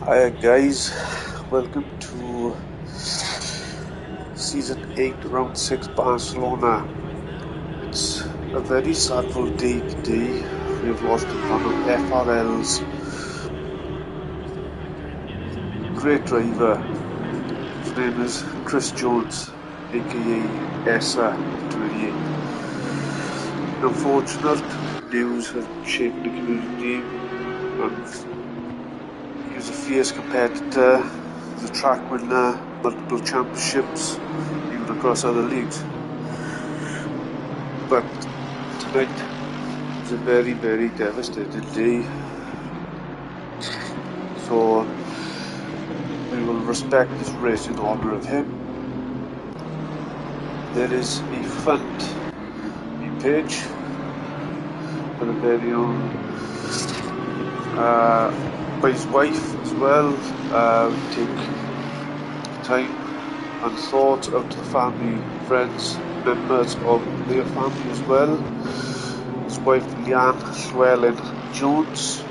Hi guys, welcome to Season 8 Round 6 Barcelona. It's a very sadful day today. We have lost one of FRL's great driver. His name is Chris Jones, aka Essa, the Tueaday. Unfortunate news has shaken the community, and he was a fierce competitor. He was a track winner, multiple championships, even across other leagues. But tonight is a very, very devastating day. So we will respect his race in honor of him. There is a fund page for the very own by his wife as well. We take time and thought out to the family, friends, members of their family as well. His wife Leanne Llewellyn Jones.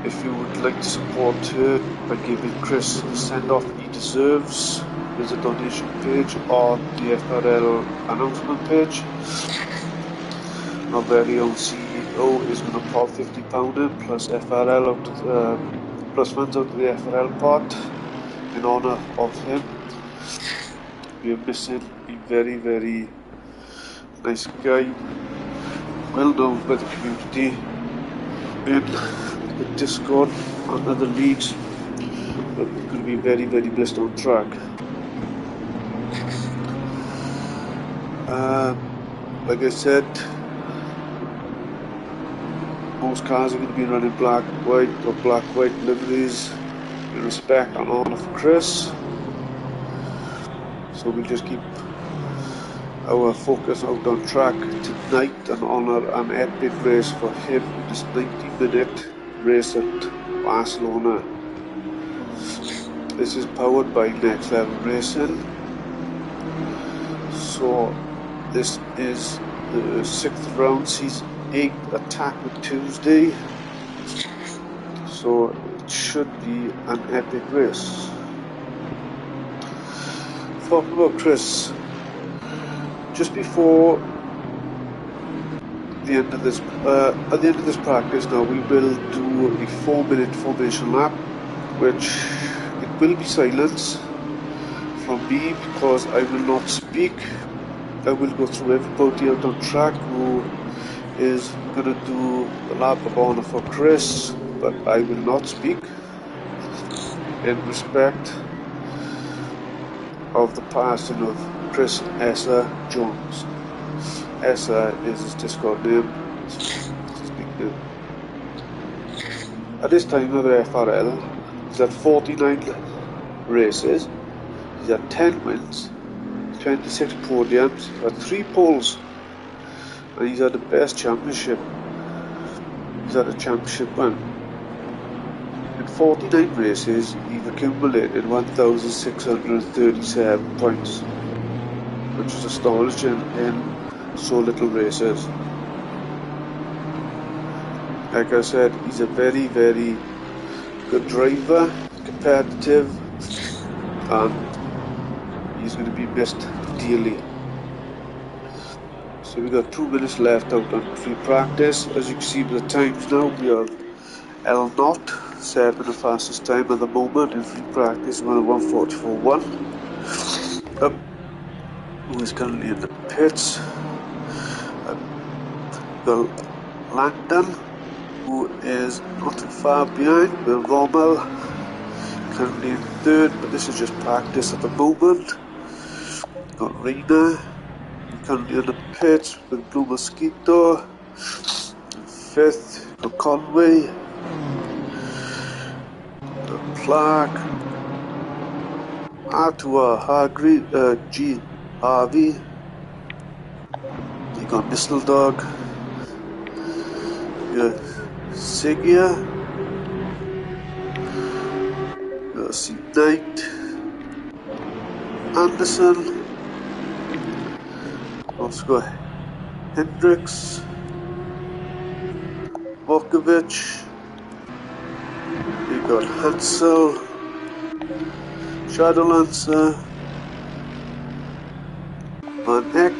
If you would like to support her by giving Chris the send-off he deserves, there's a donation page on the FRL announcement page. Our very own CEO is going to pop £50 in plus FRL out of plus funds out of the FRL pot in honour of him. We are missing a very, very nice guy, well known by the community in the Discord and other leagues, but we're going to be very, very missed on track. Like I said, most cars are going to be running black, white or black, white liveries in respect and honour for Chris. So we'll just keep our focus out on track tonight and honour an epic race for him in this 90-minute race at Barcelona. This is powered by Next Level Racing. So this is the 6th round, Season 8 attack with Tuesday. So it should be an epic race. Talking about Chris, just before the end of this, at the end of this practice now, we will do a 4-minute formation lap, which it will be silence from me because I will not speak. I will go through everybody out on track who is going to do the lap of honour for Chris, but I will not speak in respect of the passing of Chris Essa Jones. Essa is his Discord name. At this time of the FRL, he's had 49 races, he's had 10 wins, 26 podiums, he's had 3 poles, and he's had the best championship. He's had a championship win. In 49 races, he's accumulated 1,637 points, which is astonishing in so little races. Like I said, he's a very, very good driver, competitive, and he's going to be missed dearly. So we've got 2 minutes left out on free practice. As you can see by the times now, we are L0, set in the fastest time at the moment in free practice, we're at 1:44.1. Who is currently in the pits. Well, Langdon, who is not too far behind. Will Rommel, currently in 3rd, but this is just practice at the moment. Got Reina, currently in the pits with Blue Mosquito. In 5th, got Conway. Got Clark. Artua G. Harvey. You got Missile Dog. Sigia, C. Knight, Anderson, also got Hendricks, Vukovic, you got Hansel, Shadowlancer, Van Eck,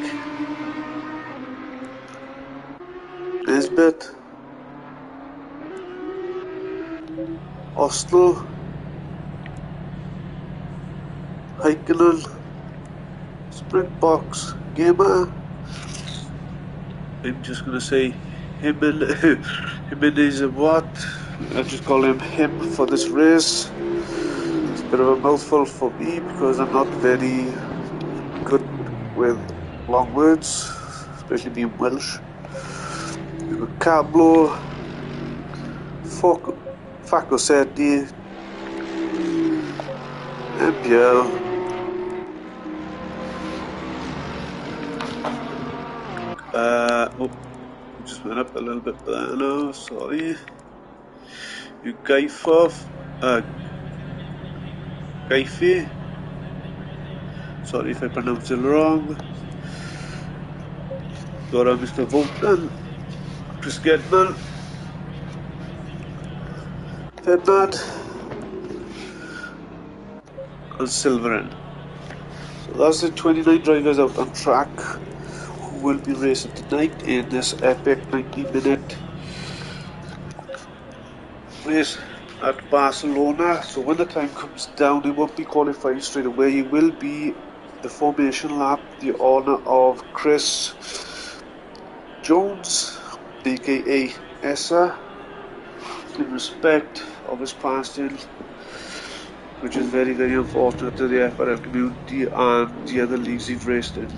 Nesbit, Ostel, Heikkinen, Springboks, Gamer. I'm just gonna say him and is a what? I just call him for this race. It's a bit of a mouthful for me because I'm not very good with long words, especially being Welsh. We've got Cablo, Facosetti, MPL, just went up a little bit there now, sorry. Gaifi, sorry if I pronounced it wrong. Got Mr. Volkman, Chris Gedman, Fedmad, and Silverin. So that's the 29 drivers out on track who will be racing tonight in this epic 90-minute race at Barcelona. So when the time comes down, it won't be qualifying straight away. It will be the formation lap, the honour of Chris Jones, aka Essa, in respect of his passing, which is very, very unfortunate to the FRL community and the other leagues he's raced in.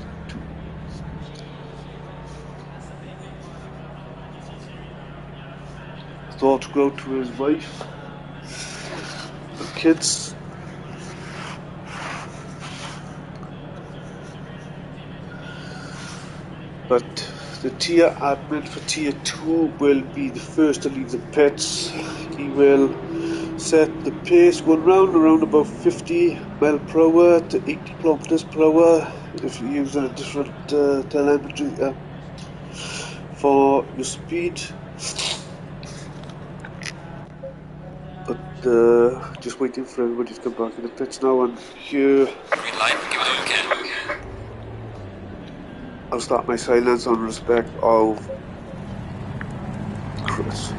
Thoughts go to his wife and kids. But the tier admin for tier 2 will be the first to leave the pits. He will set the pace going around about 50 mile per hour to 80 kilometers per hour if you're using a different telemetry for your speed. But just waiting for everybody to come back in the pits now, and here green light, give it okay. I'll start my silence on respect of Chris.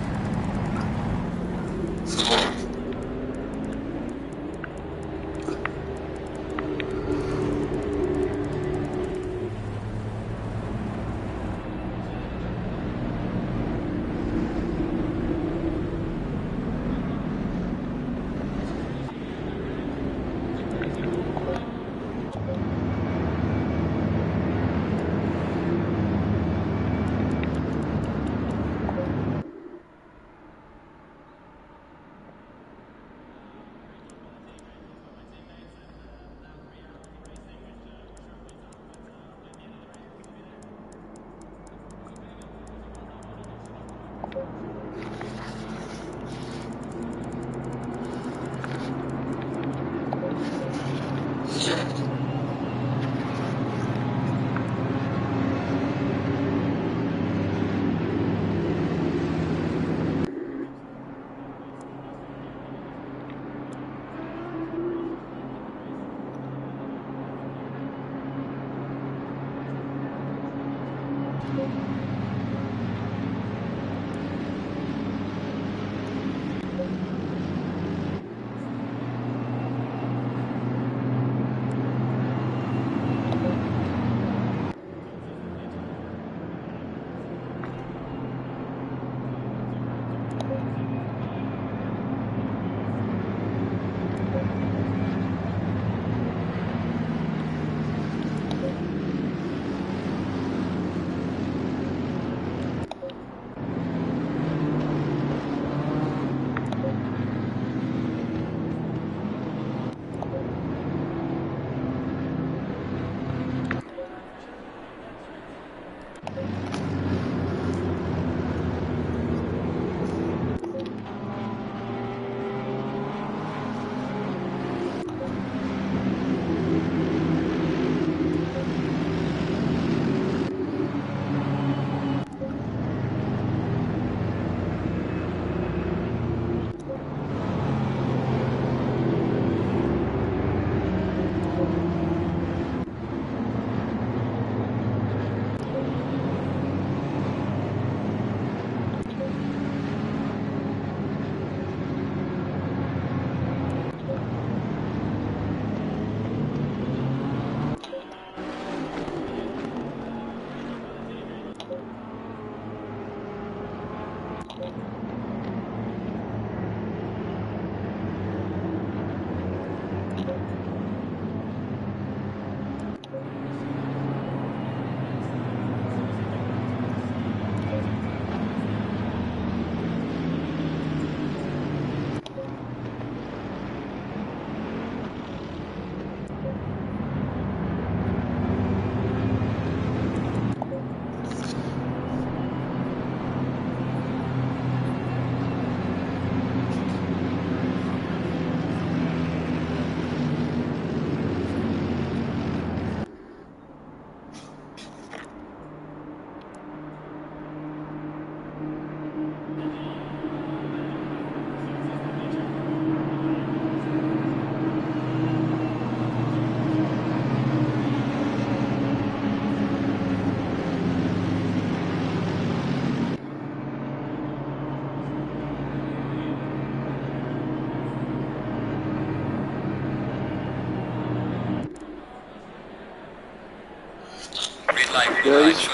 guys,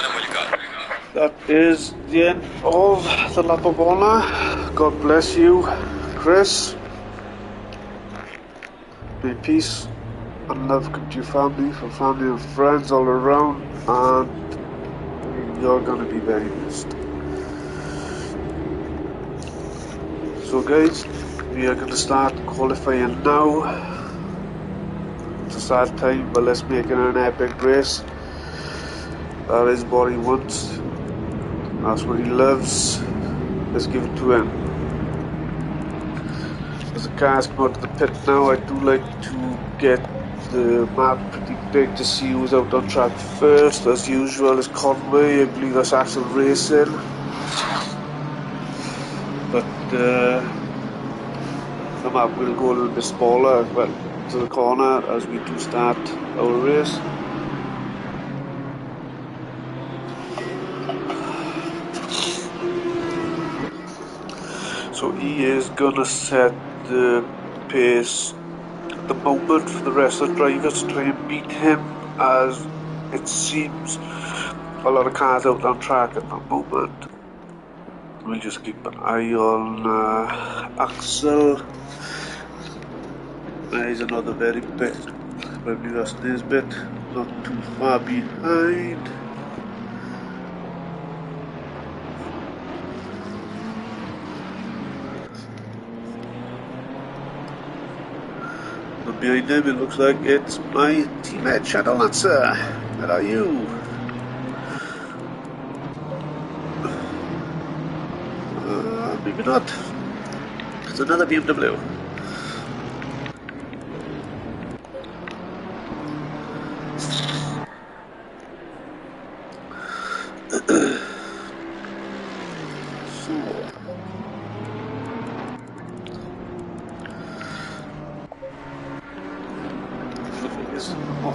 that is the end of the lap of honour. God bless you, Chris. May peace and love come to your family, for family and friends all around, and you're going to be very missed. So guys, we are going to start qualifying now. It's a sad time, but let's make it an epic race. That is what he wants. That's what he loves. Let's give it to him. As the cars come out of the pit now, I do like to get the map pretty big to see who's out on track first. As usual, is Conway. I believe that's Axel Racing. But the map will go a little bit smaller, well, to the corner as we do start our race. So he is gonna set the pace at the moment for the rest of the drivers to try and beat him, as it seems a lot of cars out on track at the moment. We'll just keep an eye on Axel. He's another very big, maybe that's this bit, not too far behind. And behind him it looks like it's my teammate Shadow Lancer. Where are you? Maybe not. It's another BMW.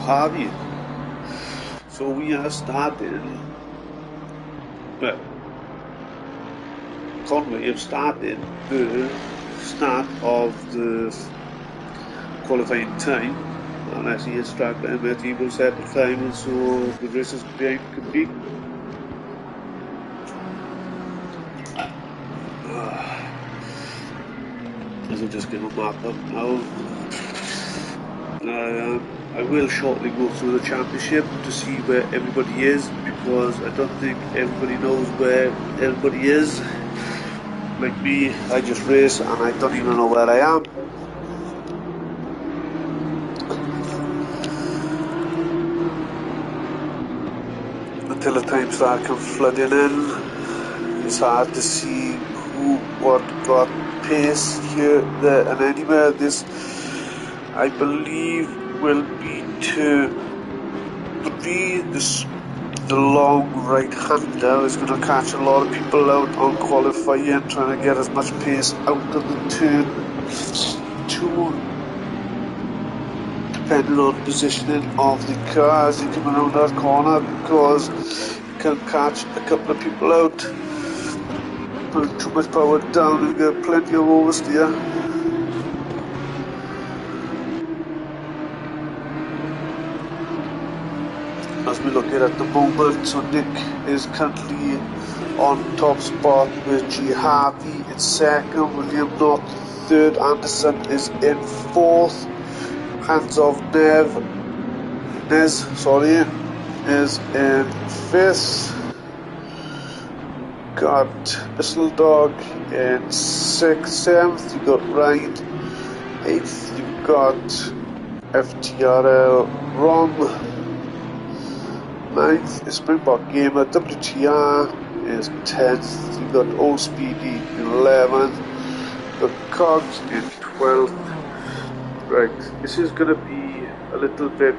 Harvey. So we are starting, well, Conway have started the start of the qualifying time, unless he is track limit, he will set the time, and so the races behind can beat. As I'll just get my map up now. I will shortly go through the championship to see where everybody is, because I don't think everybody knows where everybody is. Like me, I just race and I don't even know where I am. Until the time start come flooding in, it's hard to see who, what got pace here, there and anywhere. This, I believe, will be to be the long right-hander is going to catch a lot of people out on qualifying, trying to get as much pace out of the turn 2, depending on positioning of the car as you come around that corner, because you can catch a couple of people out, put too much power down and get plenty of oversteer. As we look at the moment, so Nick is currently on top spot with G. Harvey in second, William North third, Anderson is in fourth, Hands of Nez is in fifth, got Pistol Dog in sixth, seventh, you got Ryan, eighth, you got FTRL Ron, 9th is Springbok Gamer, WTR is 10th, you got Old Speedy in 11th, the Cogs in 12th. Right, this is going to be a little bit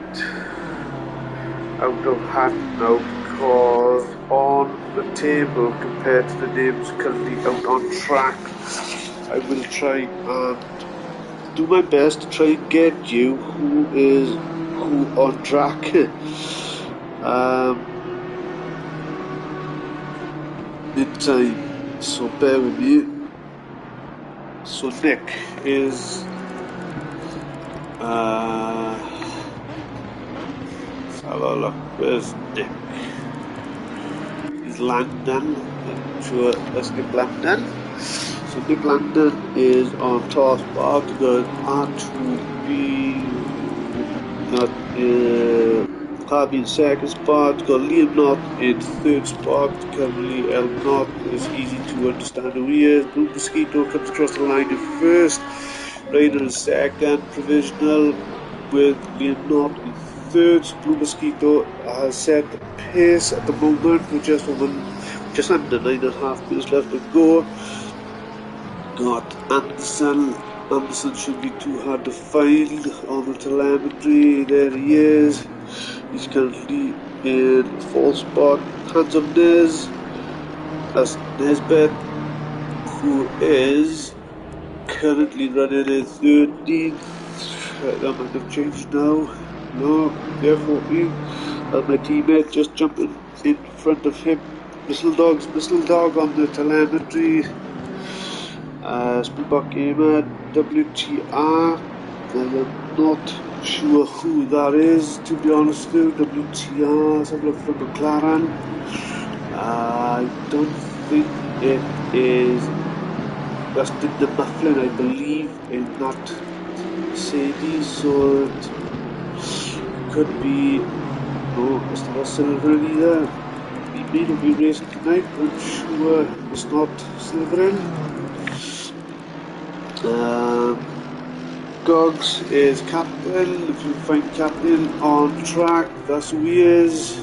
out of hand now, because on the table, compared to the names currently out on track, I will try and do my best to try and get you who is who on track. In time, so bear with me. So Nick is let's have a look. Where's Nick? is Langdon. I'm sure that's Nick Langdon. So Nick Langdon is on top spot. We got R2B, got Harvey in second spot, got Liam Knott in third spot. Currently El Knott is easy to understand who he is. Blue Mosquito comes across the line in first. Raider in second, provisional with Liam Knott in third. Blue Mosquito has set the pace at the moment with just under 9.5 minutes left to go. Got Anderson. Anderson should be too hard to find on the telemetry. There he is. He's currently in fourth spot. Hands of Nez. That's Nesbet, who is currently running in 13th. That might have changed now. No, they're 14th. And my teammate just jumping in front of him. Missile Dog on the telemetry. Springbok Gamer, WTR. I'm not sure who that is, to be honest with you. WTR, something from McLaren. I don't think it is. That's the Mufflin, I believe, in that Mercedes, so it could be. No, it's not Silverine either. He may not be racing tonight, I'm sure it's not Silverine. Gogs is captain. If you find captain on track, that's who he is.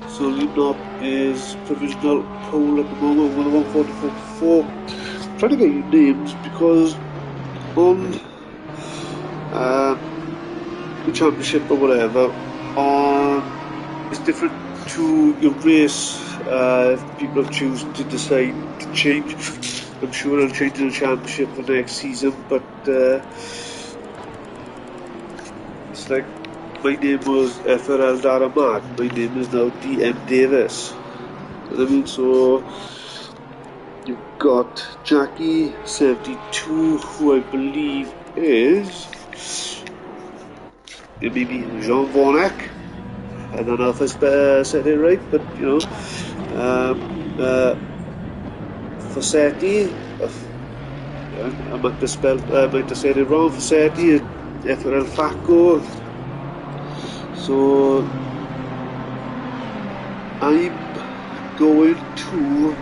So Liam is provisional pole at the moment with a 144.4. I'm trying to get you names because on the championship or whatever, it's different to your race. If people choose to decide to change. I'm sure I'll change the championship for next season, but it's like my name was FRL Daramat, my name is now DM Davis. You know what I mean? So you've got Jackie 72, who I believe is maybe Jean Vornak. I don't know if I said it right, but you know. Fassetti, I might have said it wrong. Fassetti, FRL Facco. So I'm going to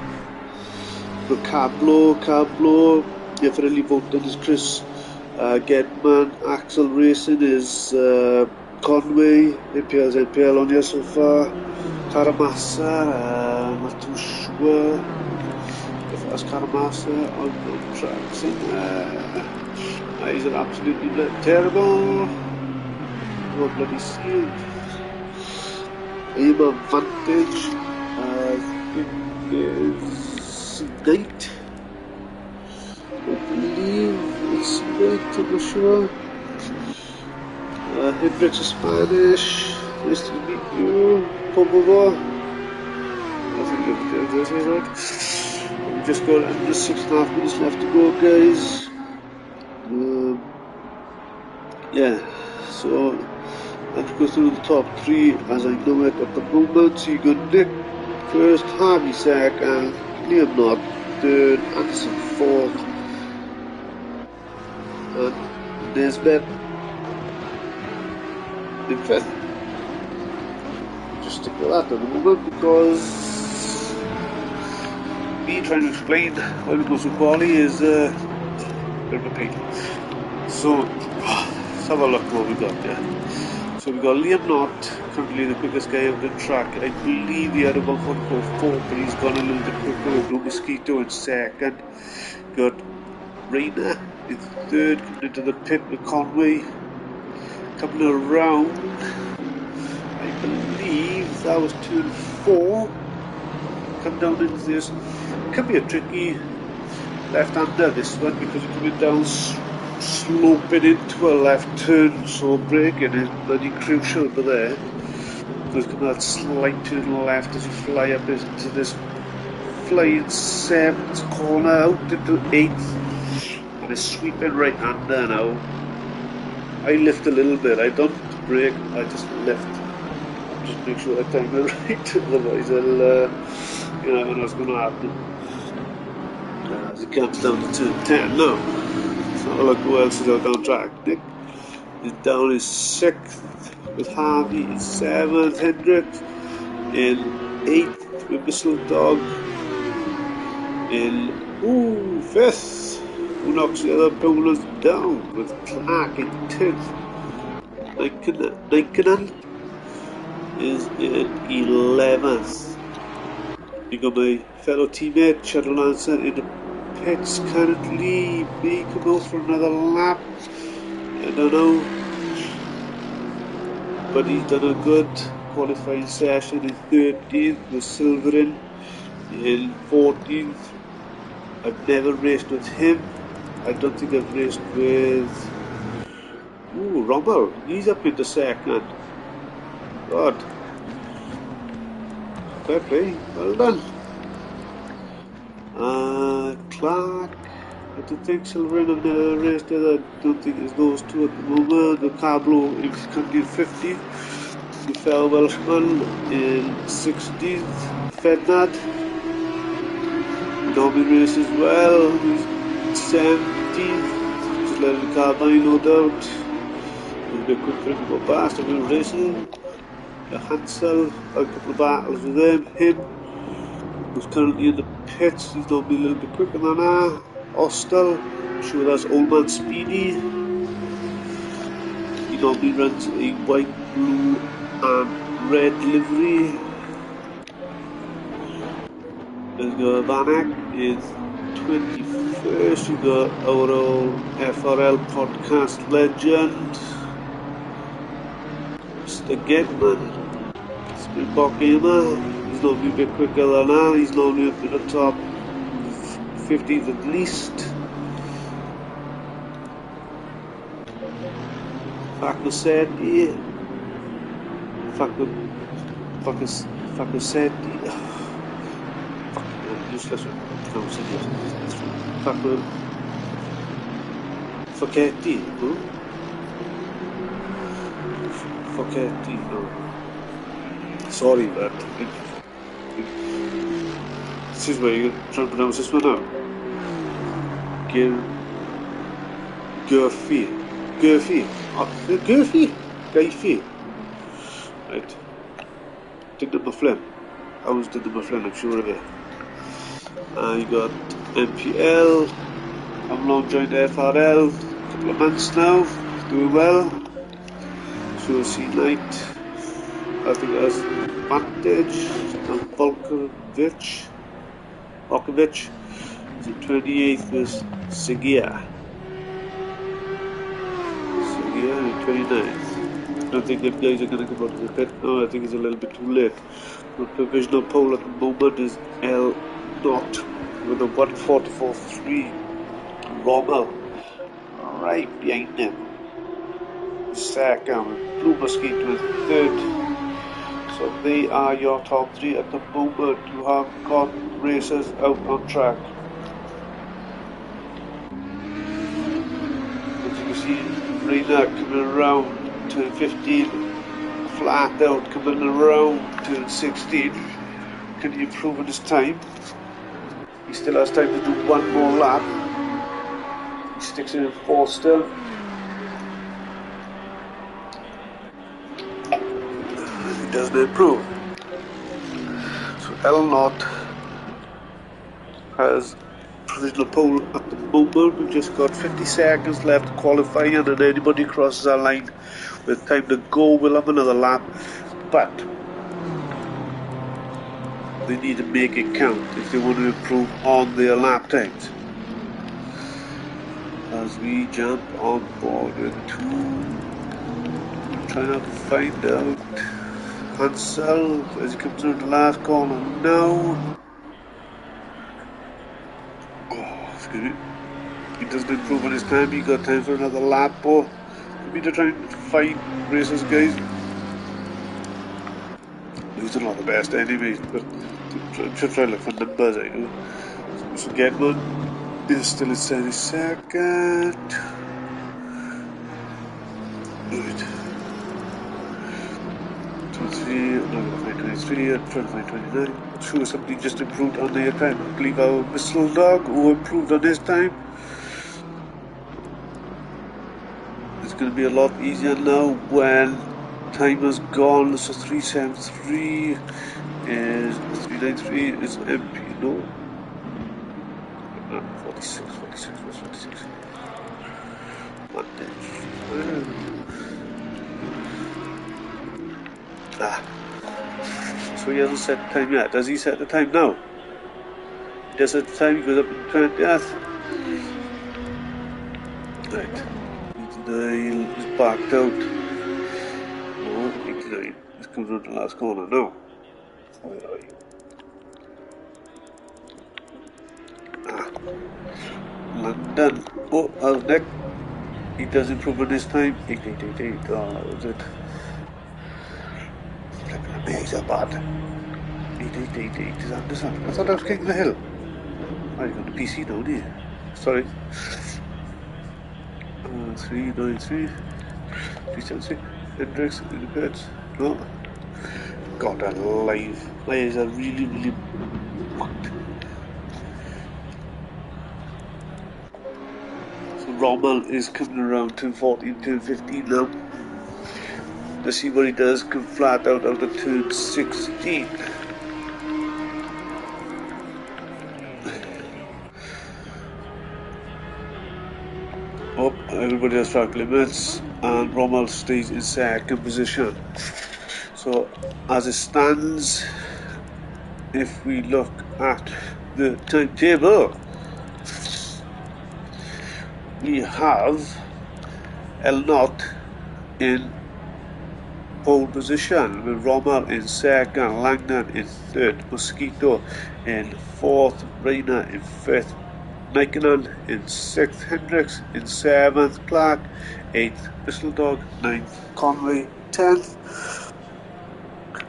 the Cablo, FRL Voten is Chris Gedman, Axel Racing is Conway, NPL on here so far. Taramasa, not too sure. As Karamasa on tracks, he's an absolutely terrible. No bloody seal. Aim advantage. I think is Knight. I believe it's Knight, I'm not sure. Hendrix is Spanish. Nice to meet you. Pobova. I think you're right. We've just got under 6.5 minutes left to go, guys. Yeah, so let's go through the top three as I know it at the moment. So you got Nick first, Harvey second, Liam Knott third, Anderson fourth, and Nesbet in fifth. Just stick with that at the moment because me trying to explain why we go so poorly is a bit of a pain. So let's have a look what we got there. So we got Liam Knott, currently the quickest guy out the track. I believe he had a 1.44, but he's gone a little bit quicker with Blue Mosquito in second. Got Rayner in third, coming into the pit with Conway. Coming around, I believe that was turn 4. Come down into this. Could be a tricky left-hander this one because you're coming down sloping into a left turn, so braking is bloody crucial over there. There's going to be that slight turn left as you fly up into this flying 7th corner out into 8th, and it's sweeping right-hander now. I lift a little bit, I don't brake, I just lift. just make sure I time it right, otherwise I'll, you know, I know what's going to happen. As it comes down to turn 10 now. So look who else is out down track. Nick is down in 6th, with Harvey in 7th, Hendricks in 8th with Whistle Dog in 5th, who knocks the other bowlers down with Clark in 10th. Ninkanan is in 11th. You got my fellow teammate Shadow Lancer in the pits currently. May come out for another lap, I don't know, but he's done a good qualifying session in 13th with Silverin in 14th. I've never raced with him. I don't think I've raced with Rommel. He's up in the second. God, fair play, well done. Clark, I don't think Silverin have never raced with. I don't think it's those two at the moment. The Cablo is currently in 15th. The fellow Welshman in 16th. Fednad, Dobby race as well. He's 17th. Just letting the car by, no doubt. It'll be a quick for him to go past. I've been racing. Hansel, a couple of battles with him. Who's currently in the pits. He's normally a little bit quicker than that. Ostel, I'm sure that's Old Man Speedy. He normally runs a white, blue and red livery. There's got Vanek is 21st. You got our old FRL podcast legend, Mr. Gedman, Springbok Gamer. He's normally a bit quicker than that. He's normally up in the top 15th at least. Fakusetti. Useless pronunciation. Facchetti, no? Facchetti, no. Sorry, but this is where you're trying to pronounce this one now. Gurfi. Right. Did number Flynn. I was did number Flynn, I'm sure of it. You got MPL. I'm long joined FRL. A couple of months now. Doing well. So see Knight. I think that's Vantage and Volkovic. So 28th was Segia in 29th. I don't think them guys are going to come out of the pit. No, I think it's a little bit too late. The provisional pole at the moment is L. Not with a 144.3 Rommel right behind him. Second, Blue Mosquito is third. So they are your top three at the moment who have got racers out on track. As you can see, Reina coming around turn 15, flat out coming around turn 16. Can he improve on his time? He still has time to do one more lap. He sticks in 4th still. He doesn't improve. So L0 has provisional pole at the moment. We've just got 50 seconds left qualifying, and anybody crosses our line with time to go will have another lap. But they need to make it count if they want to improve on their lap times. As we jump on board with 2, trying to find out Hansel as he comes through the last corner now. Oh, excuse me. He doesn't improve on his time. He got time for another lap, or we need to try and find racers, guys. These are not the best anyways, but I'm trying to look for numbers, I know. So Gedman is still in 72nd. Right. 23, I'm going to find 23, I'm trying to find 29. I'm sure somebody just improved on their time. I believe our Mr. Dog who improved on his time. It's going to be a lot easier now when time has gone. So 373 is 393 is MP, no? 46, 46, what's 46? So he hasn't set the time yet. Does he set the time now? He does set the time, he goes up in 20th. Right. 89 is backed out. No, 89 is coming around the last corner now. Where are you? London. Oh, Alneck. He does improve on his time. 8888. Oh, that was it. Flipping amazing bad. 8888 is Anderson. I thought I was King of the Hill. I got the PC down here. Sorry. 393. 376. Hendrix in the pits. No. God alive. My eyes are really, really fucked. So Rommel is coming around turn 14, turn 15 now. Let's see what he does. Come flat out of turn 16. Oh, everybody has track limits, and Rommel stays in second position. So, as it stands, if we look at the timetable, we have El Not in pole position, with Rommel in second, Langdon in third, Mosquito in fourth, Reina in fifth, Michelin in sixth, Hendricks in seventh, Clark 8th, Whistledog 9th, Conway 10th,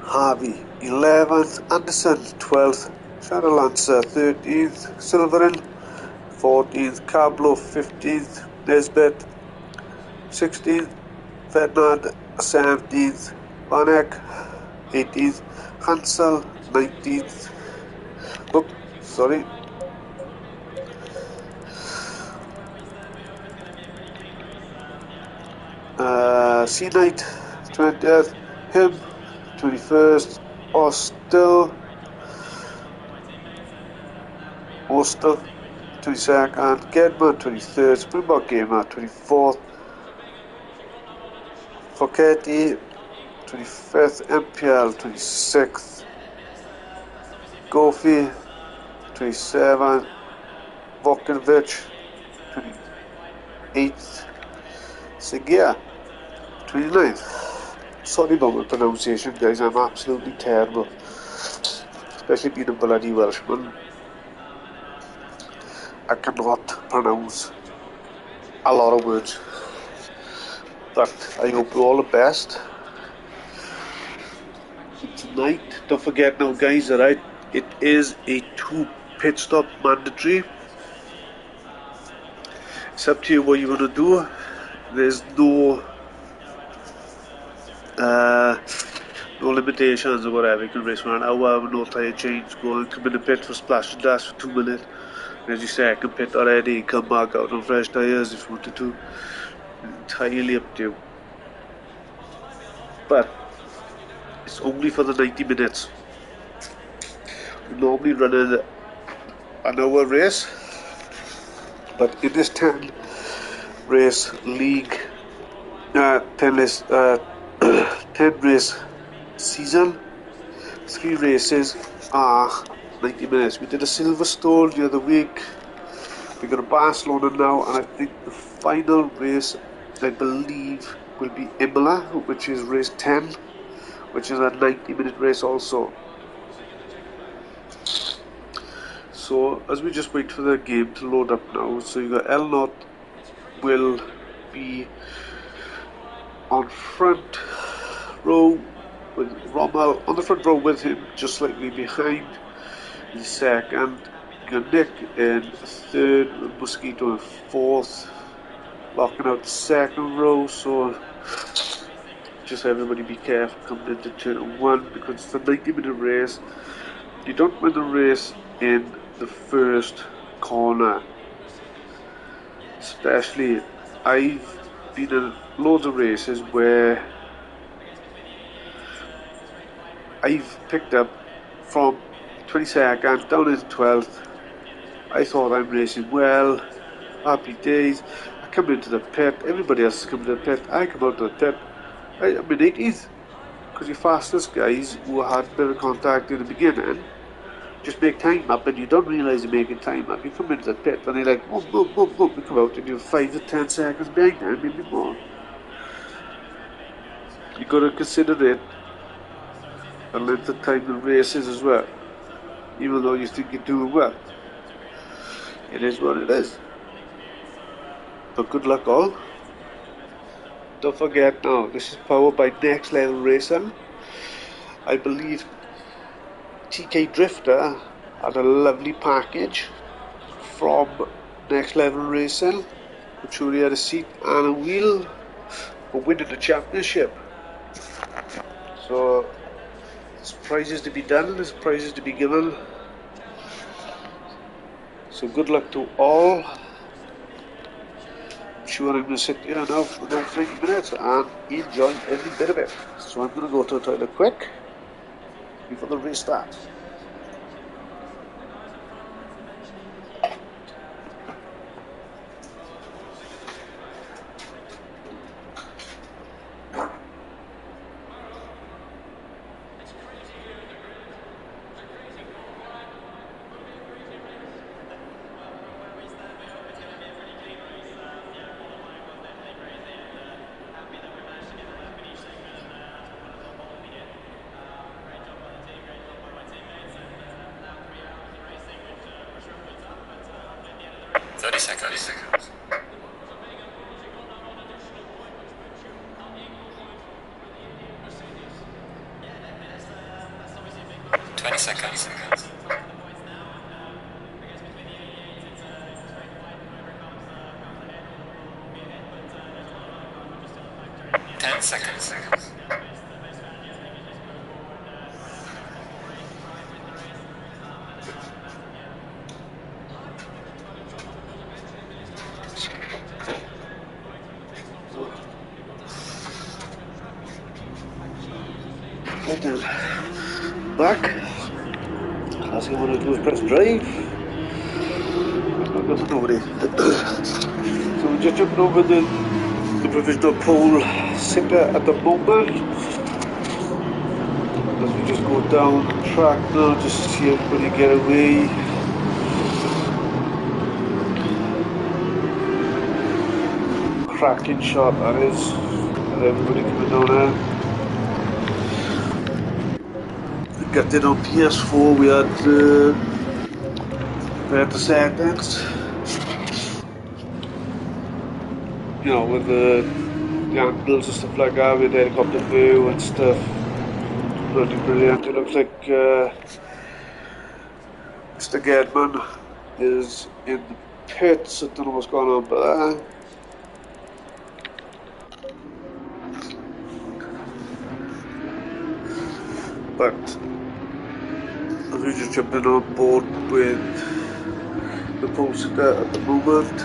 Harvey 11th, Anderson 12th, Shadow Lancer 13th, Silverin 14th, Cablo 15th, Nesbitt 16th, Ferdinand 17th, Van Eyck 18th, Hansel 19th. Oops, sorry. Sea Knight 20th, him 21st, Ostel 22nd, Gedman 23rd, Springbok Gamer 24th, Foketti 25th, MPL 26th, Gofi 27th, Vokovic 28th, Segia 29th. Sorry about my pronunciation, guys, I'm absolutely terrible. Especially being a bloody Welshman. I cannot pronounce a lot of words. But I hope you all the best. Tonight, don't forget now, guys, alright, it is a 2 pit stop mandatory. It's up to you what you want to do. There's no limitations or whatever. You can race for an hour, no tyre change, go and come in the pit for splash and dash for 2 minutes. There's your second pit already, come back out on fresh tyres if you wanted to. Entirely up to you. But it's only for the 90 minutes. We normally run an hour race, but in this 10 race league, 10 race season, 3 races are 90 minutes. We did a Silverstone the other week. We got a Barcelona now, and I think the final race, I believe, will be Imola, which is race 10, which is a 90-minute race also. So as we just wait for the game to load up now, so you got El Not will be on front row with Rommel on the front row with him, just slightly behind in second. You got Nick in third, Mosquito in fourth, locking out the second row. So just everybody be careful coming into turn 1 because it's a 90-minute race. You don't win the race in the first corner. Especially, I've been in loads of races where I've picked up from 22nd down into 12th. I thought I'm racing well, happy days. I come into the pit, everybody else is coming to the pit, I come out to the pit, I'm in 80s. Because your fastest guys who had a bit of contact in the beginning just make time up and you don't realise you're making time up. You come into the pit and they're like, boom, boom, boom, boom, you come out and you're 5 to 10 seconds behind them, maybe more. You've got to consider it the length of time the race is as well. Even though you think you're doing well. It is what it is. But good luck all. Don't forget now, this is powered by Next Level Racing. I believe TK Drifter had a lovely package from Next Level Racing. I'm sure he had a seat and a wheel for winning the championship. So there's prizes to be done, there's prizes to be given. So good luck to all. I'm sure I'm going to sit here now for about 30 minutes and enjoy every bit of it. So I'm going to go to the toilet quick before the race starts. Seconds. 20 seconds. 10 seconds. Back. Last thing I want to do is press drive. I've got nobody. So we're just jumping over the provisional pole sitter at the moment. As we just go down the track now, just to see everybody get away. Cracking shot that is. And everybody coming down there. Got it on PS4, we had the settings, you know, with the angles and stuff like that, with helicopter view and stuff. Bloody brilliant. It looks like Mr. Gedman is in the pits. I don't know what's going on, but we're just jumping on board with the poster at the moment.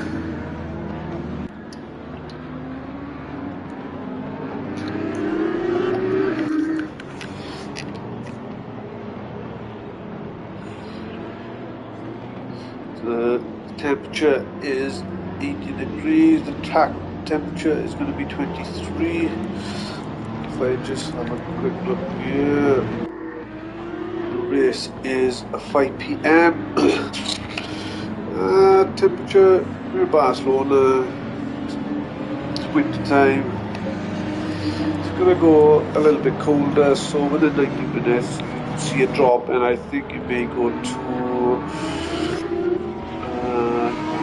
The temperature is 18 degrees, the track temperature is going to be 23. If I just have a quick look here. Race is at 5 PM. Temperature, we're in Barcelona, it's winter time, it's going to go a little bit colder, so within 90 minutes you can see a drop, and I think it may go to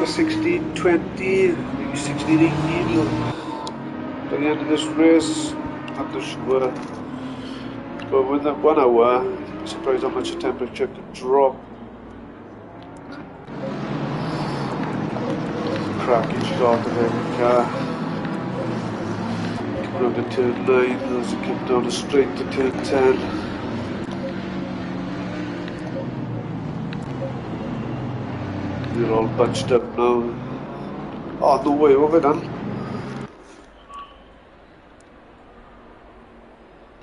16, 20, maybe 16, 18 by the end of this race. Not too sure, but within 1 hour, I'm surprised how much the temperature could drop. Cracking shot of every car. Around the turn 9 as you come down the straight to turn 10. We're all bunched up now. Oh, no way, what have I done?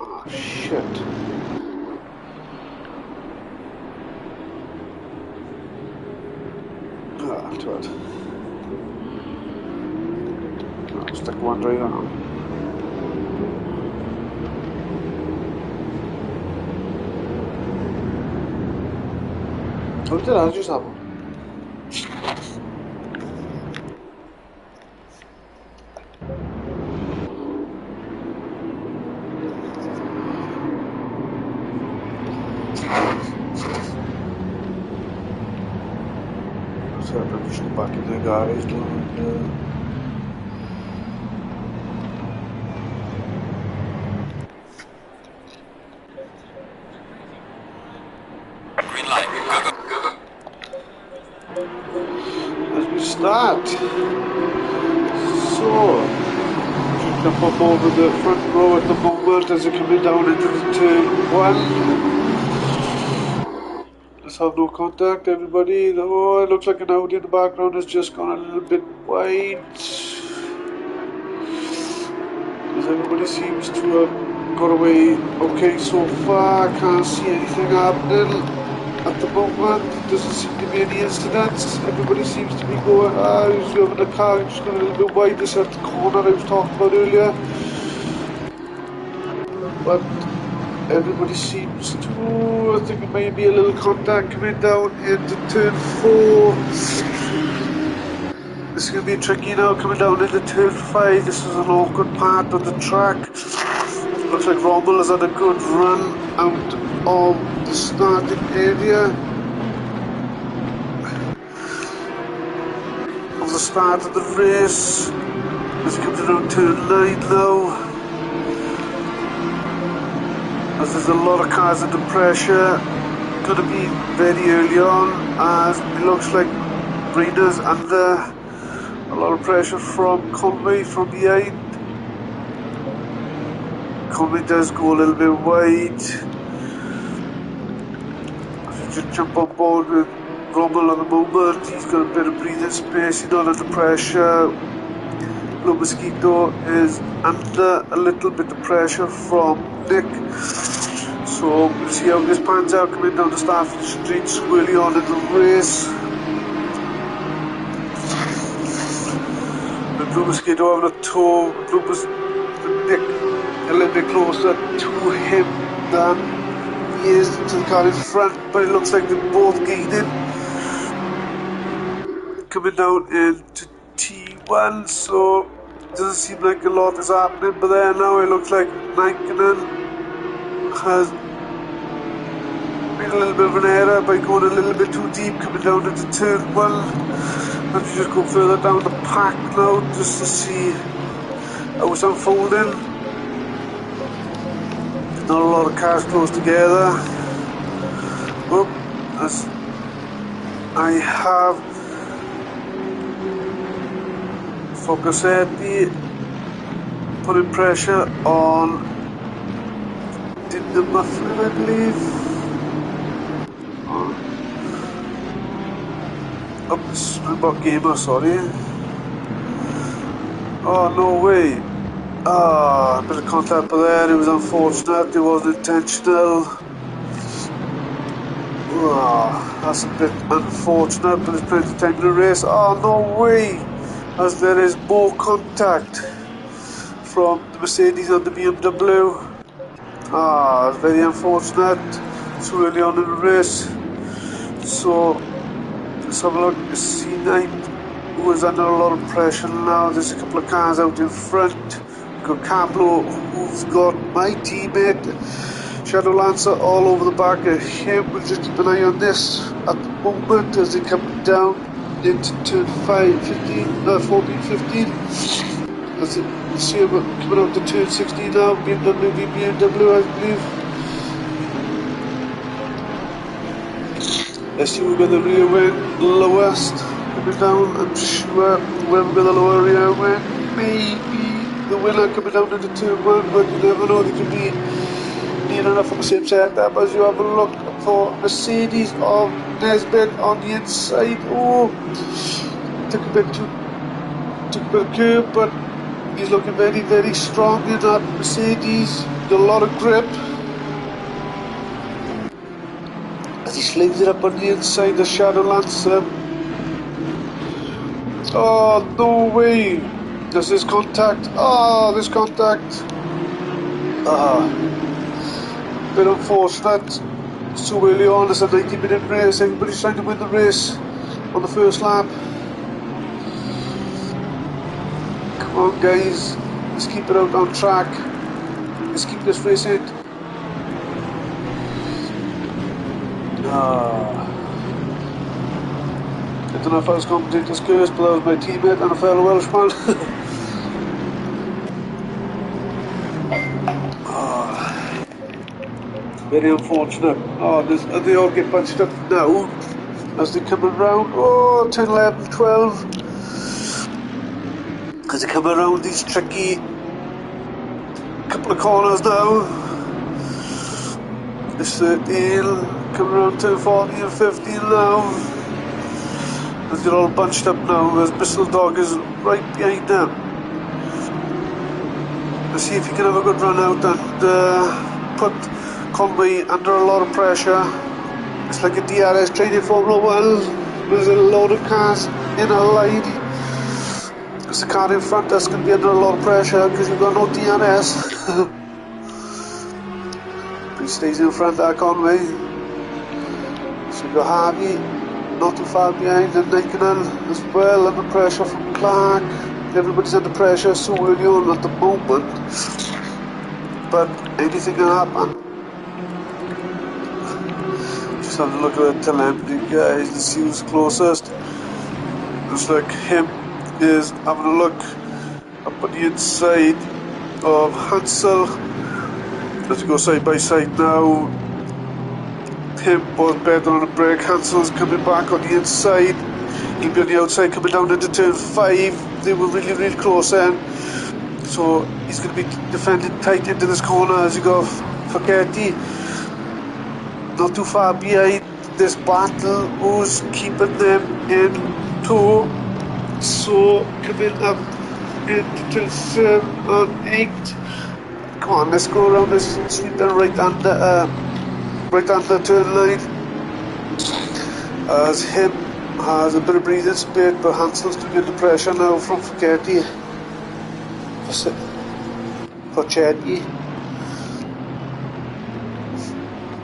Oh, shit. Ah, twat. Oh, stuck one right on. Oh, did I just have one? So I'm just back in the garage now. Green light. Go, go, go. As we start. So, just jump up over the front row at the moment as you're coming down into the turn 1. Let's have no contact, everybody. Oh, it looks like an Audi in the background has just gone a little bit wide. As everybody seems to have got away okay so far. Can't see anything happening at the moment. Doesn't seem to be any incidents. Everybody seems to be going, he's driving the car, just going a little bit wide. This at the corner I was talking about earlier. But everybody seems to, I think it may be a little contact coming down into turn 4. This is going to be tricky now, coming down into turn 5. This is an awkward part of the track. Looks like Rommel has had a good run out of the starting area. Of the start of the race. It's coming around turn 9 now. As there's a lot of cars under pressure, going to be very early on, as it looks like Breeder's under a lot of pressure from Conway from behind. Conway does go a little bit wide. Just jump on board with Rommel at the moment. He's got a bit of breathing space, he's not under pressure. Blue Mosquito is under a little bit of pressure from Nick. So we'll see how this pans out coming down the Stafford Street early on in the race. The Blue Mosquito having a tow. Nick a little bit closer to him than he is to the car in front, but it looks like they're both gaining. Coming down into T1, so it doesn't seem like a lot is happening, but there now it looks like Naikkonen has made a little bit of an error by going a little bit too deep, coming down into turn 1. Let me just go further down the pack now just to see how it's unfolding. Not a lot of cars close together. Oh, as I have Focasetti putting pressure on the muffler, I believe. Up the Springbok Gamer, sorry. Oh, no way. A bit of contact there, it was unfortunate, it wasn't intentional. That's a bit unfortunate, but there's plenty of time in the race. Oh, no way. As there is more contact from the Mercedes and the BMW. It's very unfortunate. So early on in the race. So let's have a look at C9, who is under a lot of pressure now. There's a couple of cars out in front. We've got Cablo, who's got my teammate Shadow Lancer all over the back of him. We'll just keep an eye on this at the moment as they come down into turn 14, 15. As you see him coming out to turn 16 now, BMW, I believe. Let's see who got the rear wing lowest coming down. I'm sure whoever got the lower rear wing, maybe the winner coming down into turn 1, but you never know, they could be near enough on the same setup as you have a look for Mercedes of Nesbitt on the inside. Oh, took a bit of curve, but he's looking very, very strong in that Mercedes. Got a lot of grip as he slings it up on the inside. The Shadow Lancer. Oh, no way! There's this contact. Oh, this contact. Bit unfortunate. It's too early on. It's a 90-minute race. Everybody's trying to win the race on the first lap. Come on, guys. Let's keep it out on track. Let's keep this race in. I don't know if I was commentator's curse, but that was my teammate and a fellow Welshman. Very unfortunate. Oh, they all get bunched up now as they come around. Oh, 10, 11, 12. As they come around these tricky couple of corners now. This 13, coming around turn 14 and 15 now. As they're all bunched up now, as Bristol Dog is right behind them. Let's see if he can have a good run out and put Conway under a lot of pressure. It's like a DRS training Formula 1. There's a load of cars in a line. Because the car in front is going to be under a lot of pressure because you've got no DRS. He stays in front there, Conway. So you've got Harvey not too far behind, and Nicanel as well under pressure from Clark. Everybody's under pressure so early on at the moment. But anything can happen. Just have a look at the telemetry, guys, to see who's closest. Looks like him is having a look up on the inside of Hansel. Let's go side by side now. Him was better on the brake. Hansel's coming back on the inside. He'll be on the outside coming down into turn 5. They were really, really close then. So he's going to be defending tight into this corner as you go for Getty. Not too far behind this battle. Who's keeping them in tow? So coming up into turn 7 and 8. Come on, let's go around this sweep and right under turn line. As him has a bit of breathing space, but Hansel's to get the pressure now from Getty. For Chetty.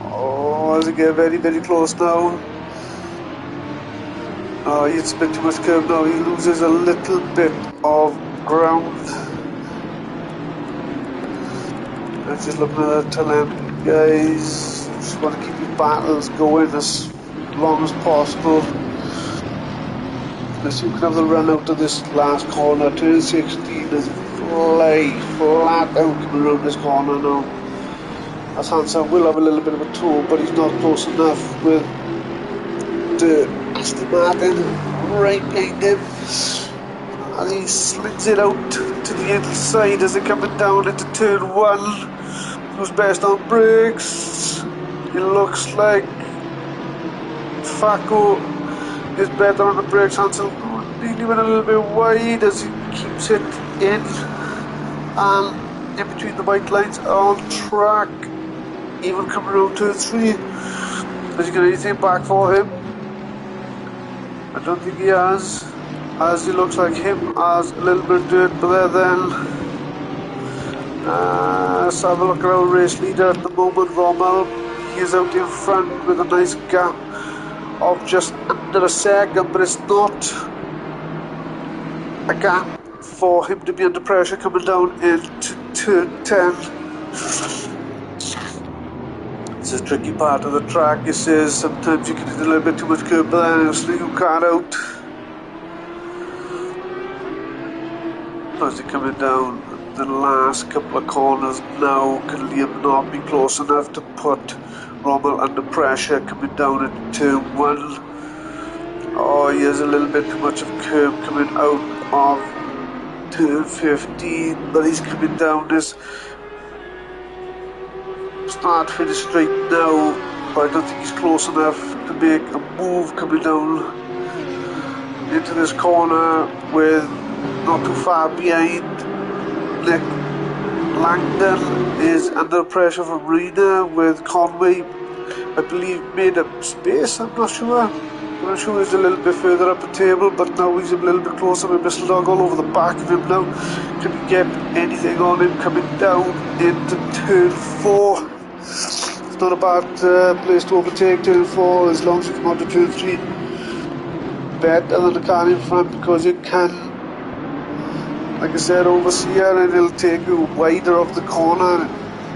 Oh, as they get very, very close now. Oh, he hits a bit too much curve now. He loses a little bit of ground. I'm just looking at the telemetry, guys. Just want to keep your battles going as long as possible. Let's see who can have the run out of this last corner. Turn 16 is flat out coming around this corner now. As Hansen will have a little bit of a tow, but he's not close enough with the Aston Martin right behind him. And he slings it out to the inside as they're coming down into turn 1. Who's best on brakes? It looks like Faco is better on the brakes. Hansel nearly went a little bit wide as he keeps it in and in between the white lines on track. Even coming around turn 3. Has he got anything back for him? I don't think he has. As he looks like him has a little bit of dirt there then. Let's have a look at our race leader at the moment, Rommel. He is out in front with a nice gap of just under a second, but it's not a gap for him to be under pressure coming down into turn 10. It's a tricky part of the track. It says sometimes you can hit a little bit too much curb, but then it'll swing your car out. As they're coming down the last couple of corners now, can Liam not be close enough to put Rommel under pressure coming down into turn 1? Oh, he has a little bit too much of curb coming out of turn 15, but he's coming down this start finish straight now, but I don't think he's close enough to make a move coming down into this corner with not too far behind. Nick Langdon is under pressure from Marina with Conway, I believe, made up space. I'm not sure he's a little bit further up the table, but now he's a little bit closer with Whistledog all over the back of him now. Can we get anything on him coming down into turn 4? It's not a bad place to overtake turn 4 as long as you come out to turn 3 better than the car in front, because you can, like I said, oversteer and it'll take you wider of the corner.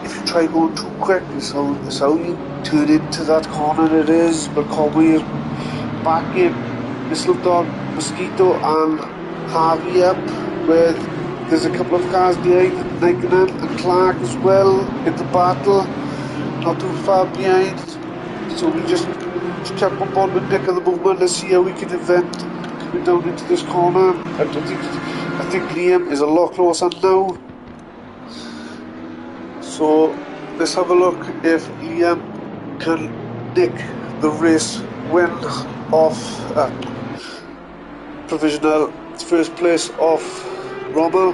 If you try going too quick, it's how you turn into that corner it is. But Conway is back in, Whistledog, Mosquito and Harvey up, with there's a couple of cars behind, Nikenham and Clark as well in the battle, not too far behind. So we just kept on board with Nick at the moment. Let's see how we can event coming down into this corner. I think Liam is a lot closer now. So let's have a look if Liam can nick the race win off provisional first place off Rommel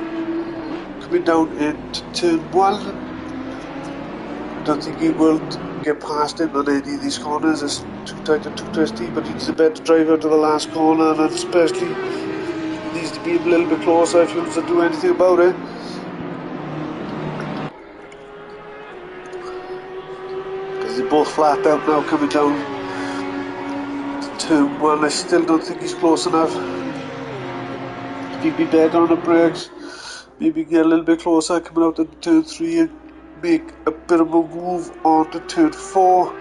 coming down into turn 1. I don't think he will get past him on any of these corners. It's too tight and too twisty, but he's a better driver to the last corner, and especially needs to be a little bit closer if he wants to do anything about it. Because they're both flat out now coming down to turn 1. I still don't think he's close enough. He'd be better on the brakes. Maybe get a little bit closer coming out to turn 3 and make a bit of a move on to turn 4.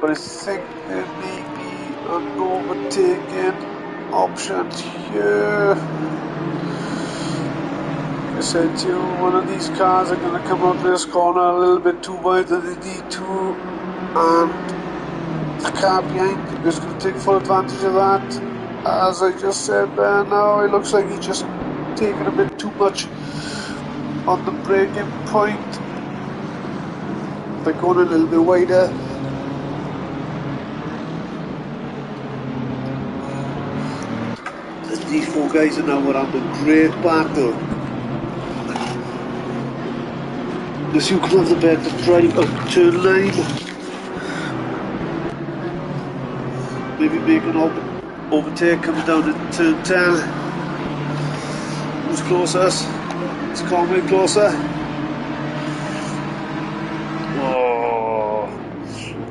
But I think there may be an overtaking option here. Like I said to you, one of these cars are going to come out this corner a little bit too wide than they need to, and the car behind is going to take full advantage of that. As I just said there, now it looks like he's just taking a bit too much on the braking point by going a little bit wider. And these four guys are now having a great battle. Unless you can have the better drive up turn 9. Maybe make an overtake coming down to turn 10. Who's closest? It's Conway closer. Oh,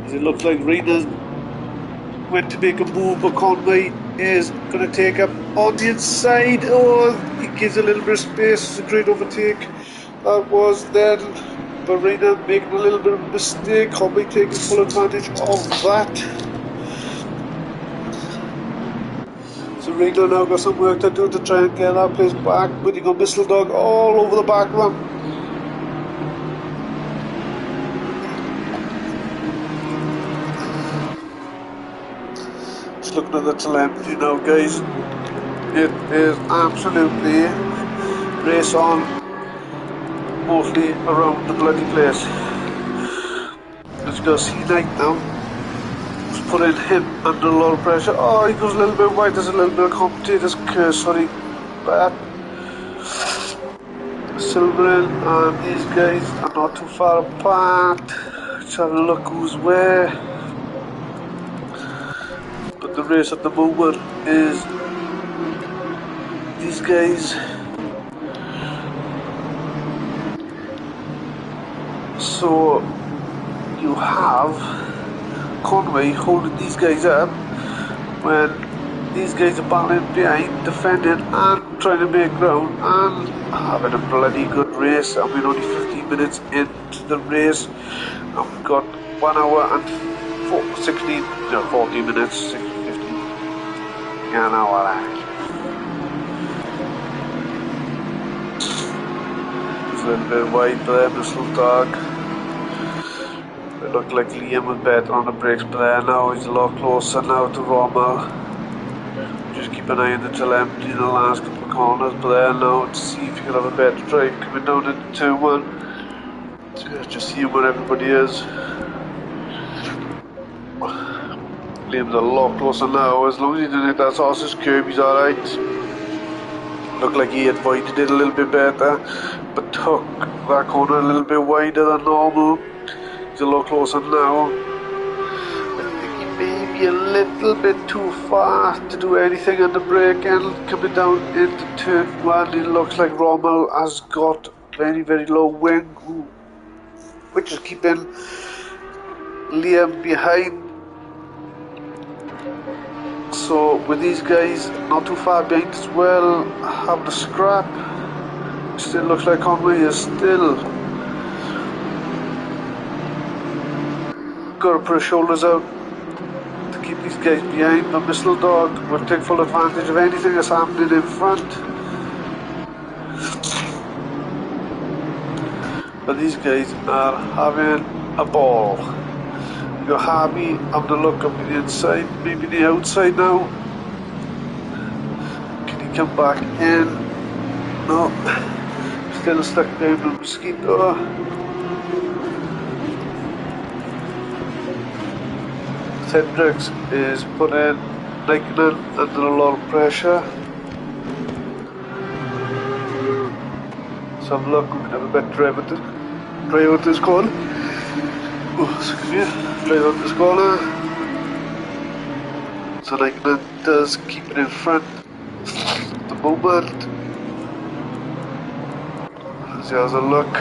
does it look like Rena went to make a move, but Conway is going to take up on the inside. Oh, he gives a little bit of space. It's a great overtake. That was then, but Rena making a little bit of a mistake. Conway taking full advantage of that. So Rena now got some work to do to try and get that place back, but you got Whistledog all over the back of him. Just looking at the telemetry now, guys. It is absolutely race on, mostly around the bloody place. Let's go see Knight now. Putting him under a lot of pressure. Oh, he goes a little bit wide. There's a little bit of commentator's curse, sorry. But Silverin and these guys are not too far apart. Let's have a look who's where. But the race at the moment is these guys. So you have Conway holding these guys up when these guys are battling behind, defending and trying to make ground and having a bloody good race. And we're only 15 minutes into the race and we've got 1 hour and 14 minutes, 15, yeah, an hour. It's a little bit wide there, Whistledog. It looked like Liam was better on the brakes, but there now he's a lot closer now to Rommel. Just keep an eye on the telemetry in the last couple of corners, but there now to see if you can have a better drive coming down into turn 1. Just seeing where everybody is. Liam's a lot closer now. As long as he didn't hit that sausage curb, he's alright. Looked like he avoided it a little bit better, but took that corner a little bit wider than normal. He's a lot closer now. I think he may be a little bit too far to do anything on the brake end. Coming down into turn 1, it looks like Rommel has got very, very low wing, which is keeping Liam behind. So with these guys not too far behind as well, having a scrap, still looks like Conway is still got to put his shoulders out to keep these guys behind, but Missile Dog will take full advantage of anything that's happening in front. But these guys are having a ball. You're happy having a look up at the inside, maybe the outside now. Can he come back in? No. Still stuck down the Mosquito. Hendricks is putting Nikon under a lot of pressure. So have a look, we can have a better drive with this corner. Oh, excuse me. Drive out this corner. So Nikon does keep it in front at the moment. As he has a look.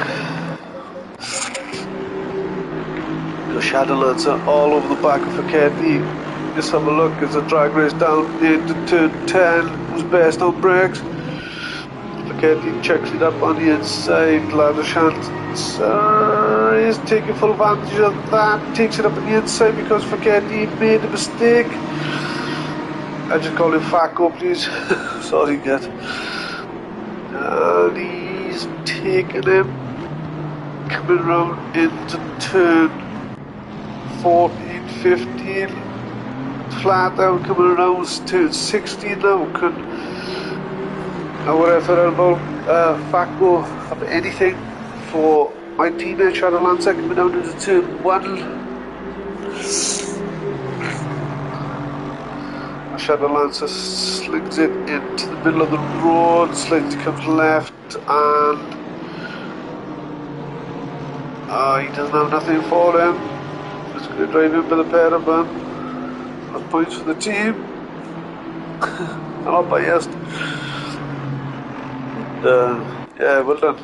The Shadow Lancer all over the back of Faketi. Just have a look as the drag race down into turn 10. Who's best on brakes? Faketi checks it up on the inside. Ladashant is taking full advantage of that. Takes it up on the inside because Faketi made a mistake. I just call him Faco, please. Sorry, guys. And he's taking him. Coming around into turn 14, 15, flat out coming around turn 16 now. Can our FRL Faco have anything for my teammate Shadow Lancer coming down into turn 1? Shadow Lancer slings it into the middle of the road, slightly comes left, and he doesn't have nothing for him. Just going to drive in by the pair of them. That's points for the team. I'm not biased. Yeah, well done.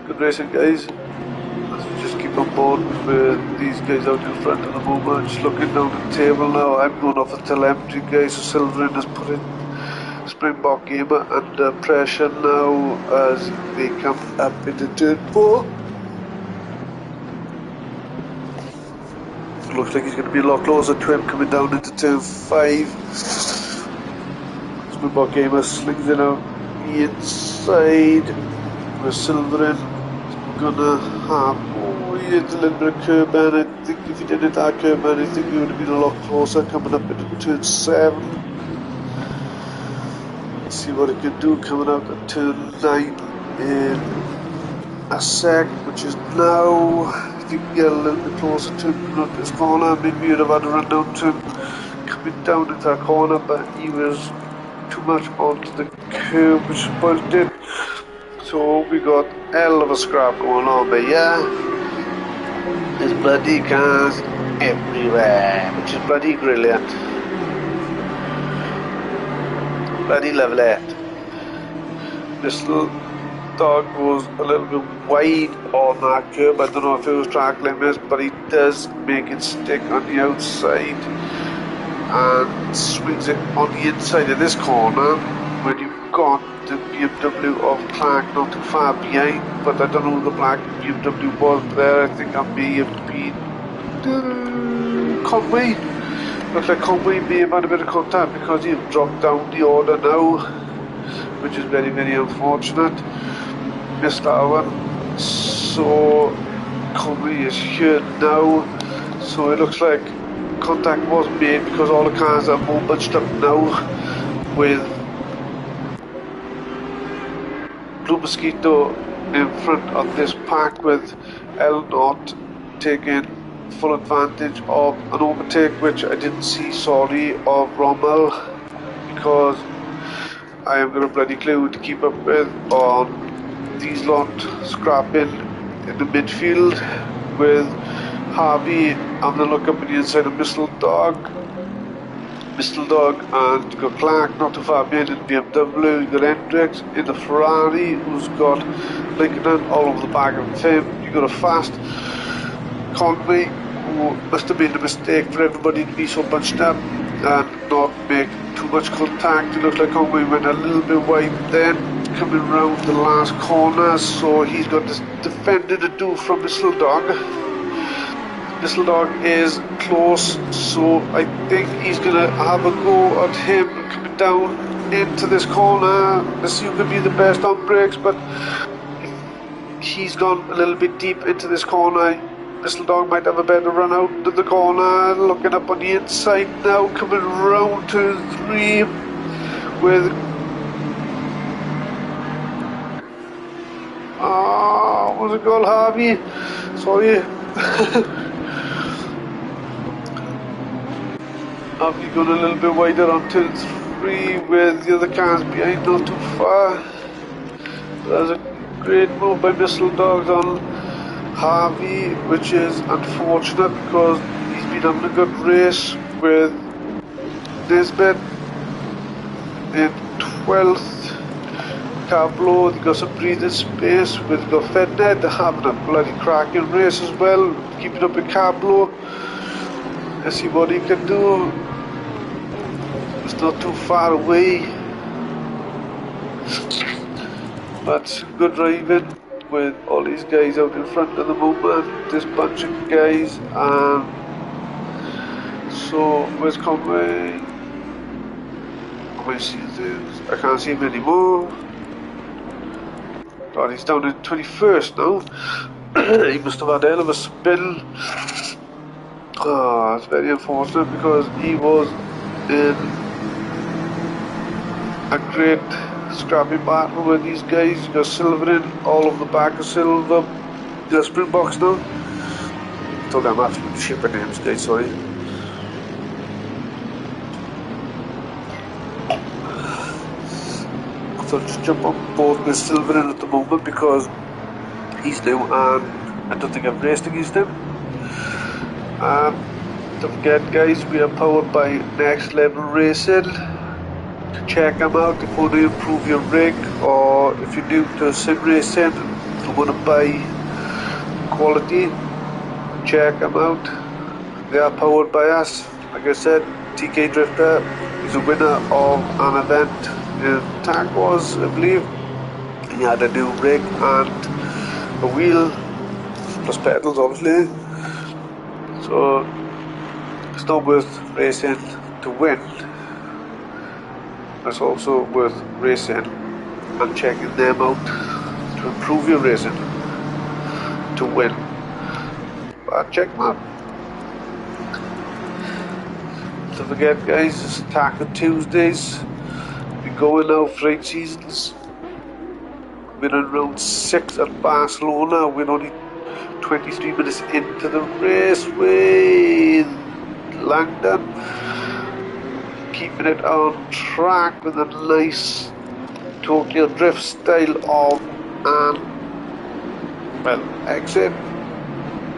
Good racing, guys. Let's just keep on board with these guys out in front at the moment. Just looking down the table now. I'm going off the telemetry, guys. So Silverin has put in Springbok Gamer under pressure now as they come up into turn 4. Looks like he's going to be a lot closer to him coming down into turn 5. Springbok Gamer slings it out the inside. Where Silverin is going to have. Oh, he hit a little bit of curb, and I think if he didn't hit that curb, I think he would have been a lot closer coming up into turn 7. Let's see what he can do coming out at turn 9 in a sec, which is now. You can get a little bit closer to him coming up this corner. Maybe you'd have had a run down to him coming down into that corner, but he was too much onto the curb, which spoiled it. So we got a hell of a scrap going on, but yeah, there's bloody cars everywhere, which is bloody brilliant. Bloody love it. This little dog goes a little bit wide on that curb. I don't know if it was track limits, but he does make it stick on the outside and swings it on the inside of this corner when you've got the BMW of Clark not too far behind. But I don't know who the black BMW was there. I think I may have been Conway. Looks like Conway may have had a bit of contact because he's dropped down the order now, which is very, very unfortunate. Missed that one. So Conway is here now. So it looks like contact was made because all the cars are more bunched up now with Blue Mosquito in front of this pack with L0 taking full advantage of an overtake which I didn't see, sorry, of Rommel, because I am got a bloody clue to keep up with on these lot scrapping in the midfield with Harvey having a look up in the inside of Missile Dog, and you got Clark not too far behind in BMW. You got Hendricks in the Ferrari who's got Lincoln all over the back of him. You got a fast Conway who must have made a mistake for everybody to be so bunched up and not make too much contact. It looks like Conway went a little bit wide then, coming around the last corner, so he's got this defending to do from Missile Dog. Missile Dog is close, so I think he's going to have a go at him coming down into this corner. Let's see who could be the best on brakes, but he's gone a little bit deep into this corner. Missile Dog might have a better run out of the corner. Looking up on the inside now, coming round to 3 with... was it goal, Harvey? Sorry. Harvey going a little bit wider on turn 3 with the other cars behind, not too far. That's a great move by Missile Dogs on Harvey, which is unfortunate because he's been having a good race with Nisbet in 12th. Cablo, they got some breathing space with got Fednet, they're having a bloody cracking race as well, keeping up with Cablo. Let's see what he can do. It's not too far away, but good driving with all these guys out in front at the moment, this bunch of guys. And so where's Conway? I can't see him anymore. God, he's down in 21st now. He must have had a hell of a spin. Oh, it's very unfortunate because he was in a great scrappy battle with these guys. You got Silver in all of the back of Silver. You got Springboks now. Told them absolute shipper names, guys, sorry. So just jump on board with Silver in at the moment because he's new and I don't think I've raced against him. Don't forget, guys, we are powered by Next Level Racing. Check them out if you want to improve your rig, or if you're new to sim racing, if you want to buy quality, check them out. They are powered by us. Like I said, TK Drifter is a winner of an event in Tag Wars, I believe. He had a new rig and a wheel plus pedals, obviously. So it's not worth racing to win. It's also worth racing and checking them out to improve your racing to win. But check them out. Don't forget, guys, it's Taco Tuesdays. We're going now for 8 seasons. We're in round 6 at Barcelona. We're only 23 minutes into the raceway. Langdon keeping it on track with a nice Tokyo drift style of an, well, exit,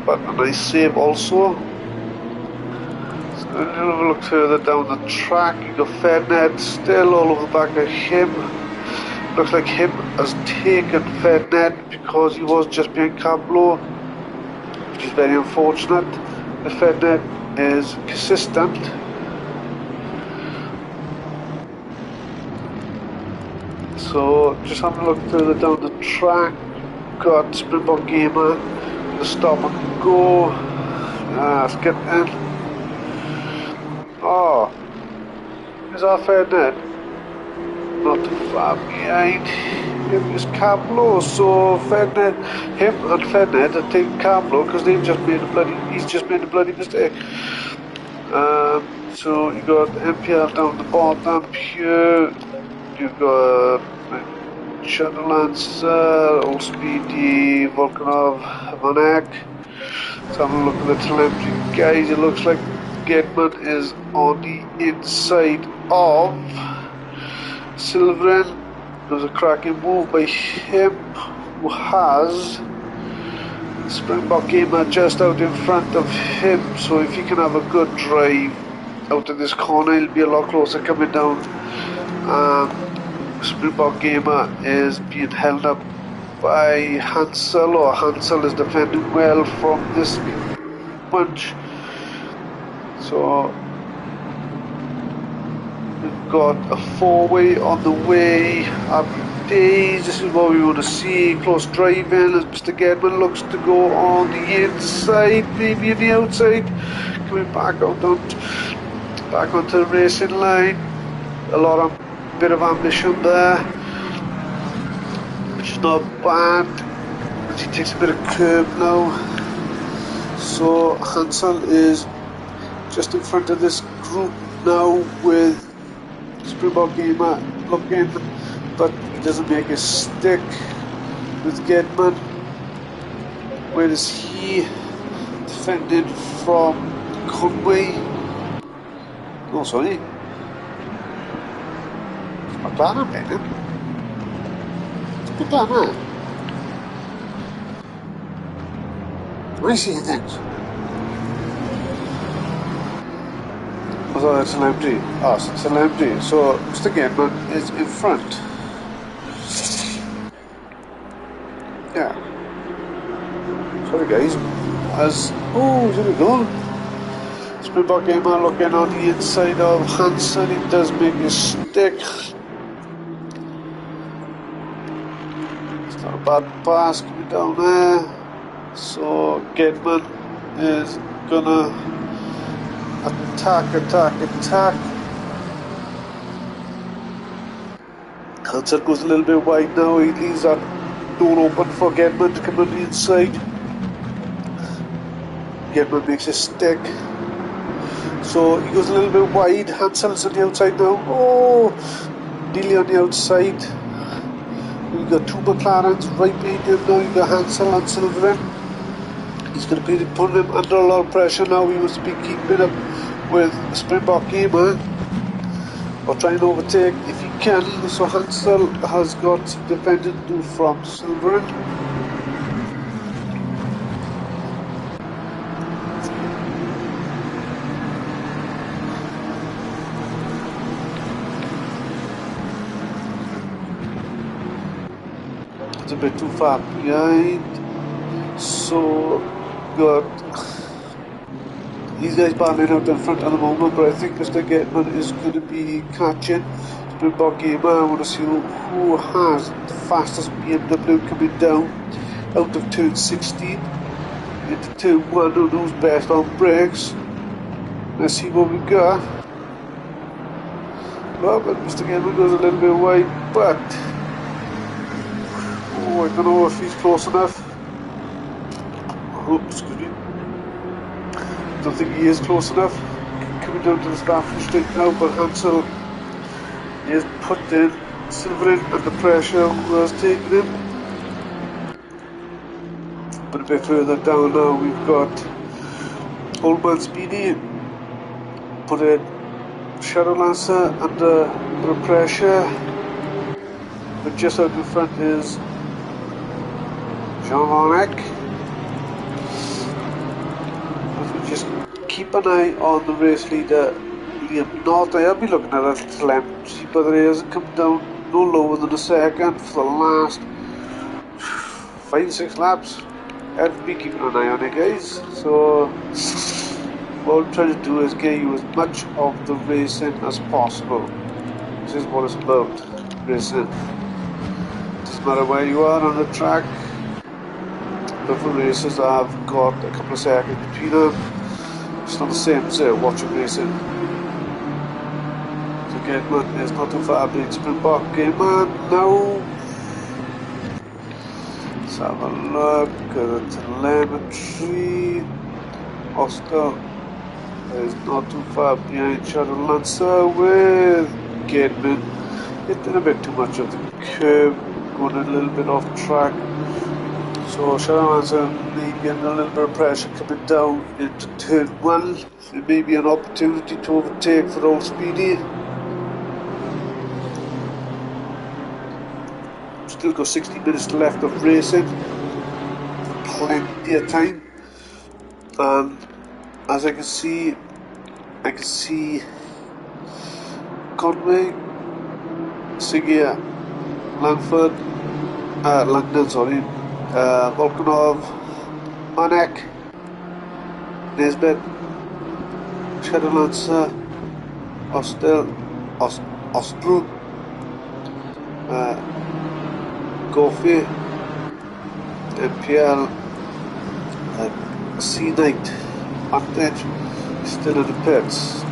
but a nice save also. So a little look further down the track, you got Fednet still all over the back of him. Looks like him has taken Fednet because he was just behind Cablo, which is very unfortunate. The Fednet is consistent. So just having a look further down the track, got Springbok Gamer, the stop and go. Let's get in. Oh, is our Fednet not too far behind? Him is Cablo, so Fednet, him and Fednet are taking Cablo because he's just made a bloody mistake. So you got MPL down the bottom here. You got Shadowlancer, All Speedy, Volkanov, Vanek. Let's have a look at the telemetry, guys. It looks like Gedman is on the inside of Silverin. There was a cracking move by him, who has Springbok Gamer just out in front of him. So if he can have a good drive out of this corner, he'll be a lot closer coming down. Springbok Gamer is being held up by Hansel, or Hansel is defending well from this bunch. So we've got a four-way on the way. Happy days. This is what we want to see. Close driving as Mr. Gedman looks to go on the inside, maybe on the outside. Coming back onto the racing line. Bit of ambition there, which is not bad. He takes a bit of curb now. So Hansel is just in front of this group now with Springbok Gamer looking, but he doesn't make a stick with Gedman. Where is he? Defended from Conway. Oh, sorry. McLaren, man. It's McLaren. What are you seeing things? I thought that's an empty. Oh, so it's an empty. So Mr. Gedman is in front. Yeah. Sorry guys. Here we go. Springbok Gamer looking on the inside of Hansen. He does make a stick. It's not a bad pass coming down there. So Gedman is gonna attack. Hansen goes a little bit wide now. He leaves that door open for Gedman to come on the inside. Gedman makes a stick. So he goes a little bit wide. Hansel's on the outside now. Oh, nearly on the outside. We've got two McLarens right behind him now. You've got Hansel and Silverin. He's going to be putting him under a lot of pressure now. He must be keeping up with Springbok Gamer, or trying to overtake if he can. So Hansel has got some defending to do from Silverin. It's a bit too far behind. So got these guys battling out in front at the moment, but I think Mr. Gedman is going to be catching Springbok Gamer. I want to see who has the fastest BMW coming down out of turn 16 into turn 1, and who's best on brakes. Let's see what we got. Well, but Mr. Gedman goes a little bit wide, but I don't know if he's close enough. Oh, excuse me. Don't think he is close enough. Coming down to the starting straight now, but Hansel is put in Silverin under pressure, who has taken him. But a bit further down now, we've got Old Man Speedy. Put in Shadowlancer under pressure. But just out in front is Jean Van Eyck. Just keep an eye on the race leader, Liam North. I'll be looking at that telemetry, but he hasn't come down no lower than a second for the last 5-6 laps. I'll be keeping an eye on it, guys. So what I'm trying to do is get you as much of the racing as possible. This is what it's about, racing. Doesn't matter where you are on the track. Different races have got a couple of seconds between them. It's not the same as watching racing. So Gedman is not too far behind Springbok Gamer now. Let's have a look at the telemetry. Oscar is not too far behind Shadowlancer with Gedman hitting a bit too much of the curb. going a little bit off track. So Shadow maybe under a little bit of pressure coming down into turn 1. It may be an opportunity to overtake for old Speedy. Still got 60 minutes left of racing. Plenty of time. And as I can see Conway, Sigia, Langdon, sorry, Volkanov, Manek, Nesbet, Shadowlancer, Ostru, Goffey, MPL, C-Knight, Vantage, still in the pits.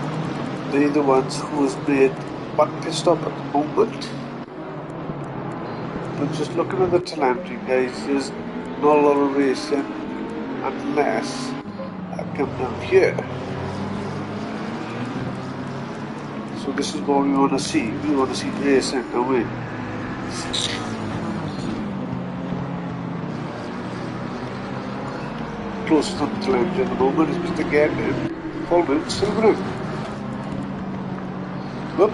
They're the ones who has made one pit stop at the moment. But just looking at the telemetry, guys, there's not a lot of racing unless I come down here. So this is what we want to see. We want to see racing, don't we? Closest on the telemetry at the moment is Mr. Gavin, Holman, Silverman. Well,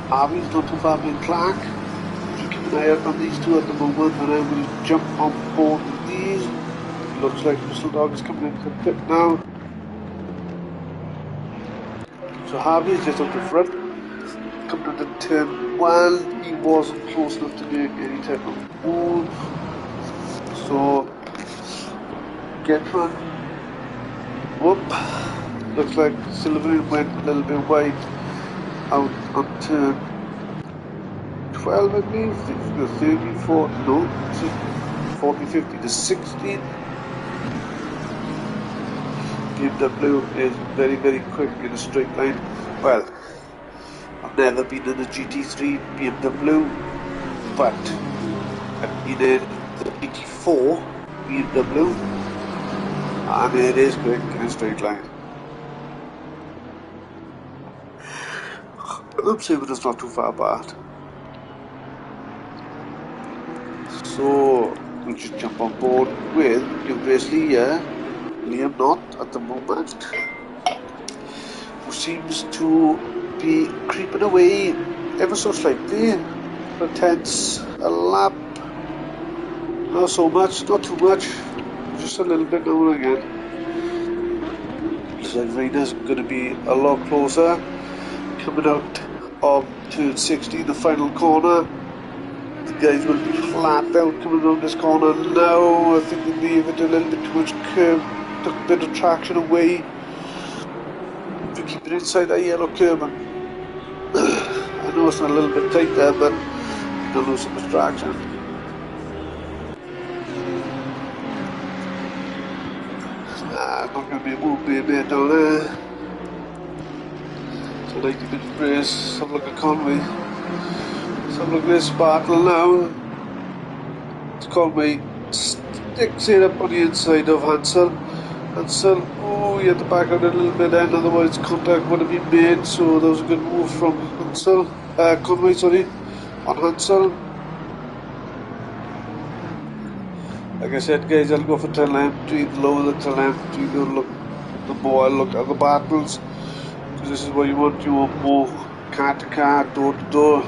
Harvey's not too far behind Clark. So keep an eye out on these two at the moment, and I will jump on board with these. Looks like Crystal Dog is coming into the pit now. So Harvey is just up the front. Coming to turn 1, he wasn't close enough to make any type of move. So Getron, whoop, looks like Silverman went a little bit wide out on turn 12, I believe. The 34, no, 40, 50 to 16. BMW is very, very quick in a straight line. Well, I've never been in a GT3 BMW, but I've been in the GT4 BMW, and it is quick in a straight line. I'm saying it's not too far apart. So we'll just jump on board with New Grizzly here. Liam not at the moment, who seems to be creeping away ever so slightly for tenths a lap. Not so much, not too much, just a little bit now and again. Looks like Rainer's going to be a lot closer, coming out of turn 60, the final corner. The guys will be flat out coming around this corner now. I think they gave it a little bit too much curve, took a bit of traction away. If you keep it inside that yellow curve, I know it's not a little bit tight there, but don't lose so much traction. It's not going to be a move being made down there. It's a 90-minute race. Let's have a look at Conway. Let's have a look at this battle now. It's Conway sticks it up on the inside of Hansel. Hansel, oh, he had to back out a little bit then, otherwise contact would have been made. So that was a good move from Hansel. Conway, sorry, on Hansel. Like I said, guys, I'll go for telemetry. The lower the telemetry, the more I look at the battles. Because this is what you want. You want more car to car, door to door.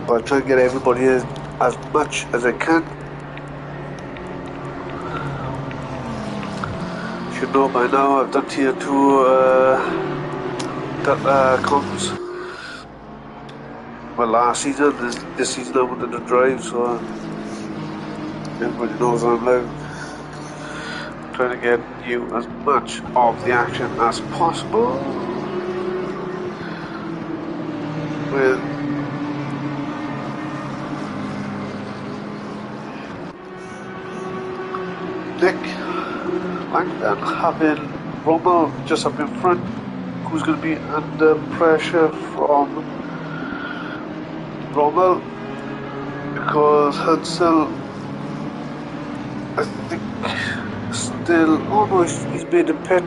But I try and get everybody as much as I can. Should know by now I've done tier 2 comps. Well, last season, this season I wanted to drive, so everybody knows I'm like trying to get you as much of the action as possible with Nick Langdon having Rommel just up in front, who's going to be under pressure from Rommel because Hansel, I think, still, oh no, he's made a pit.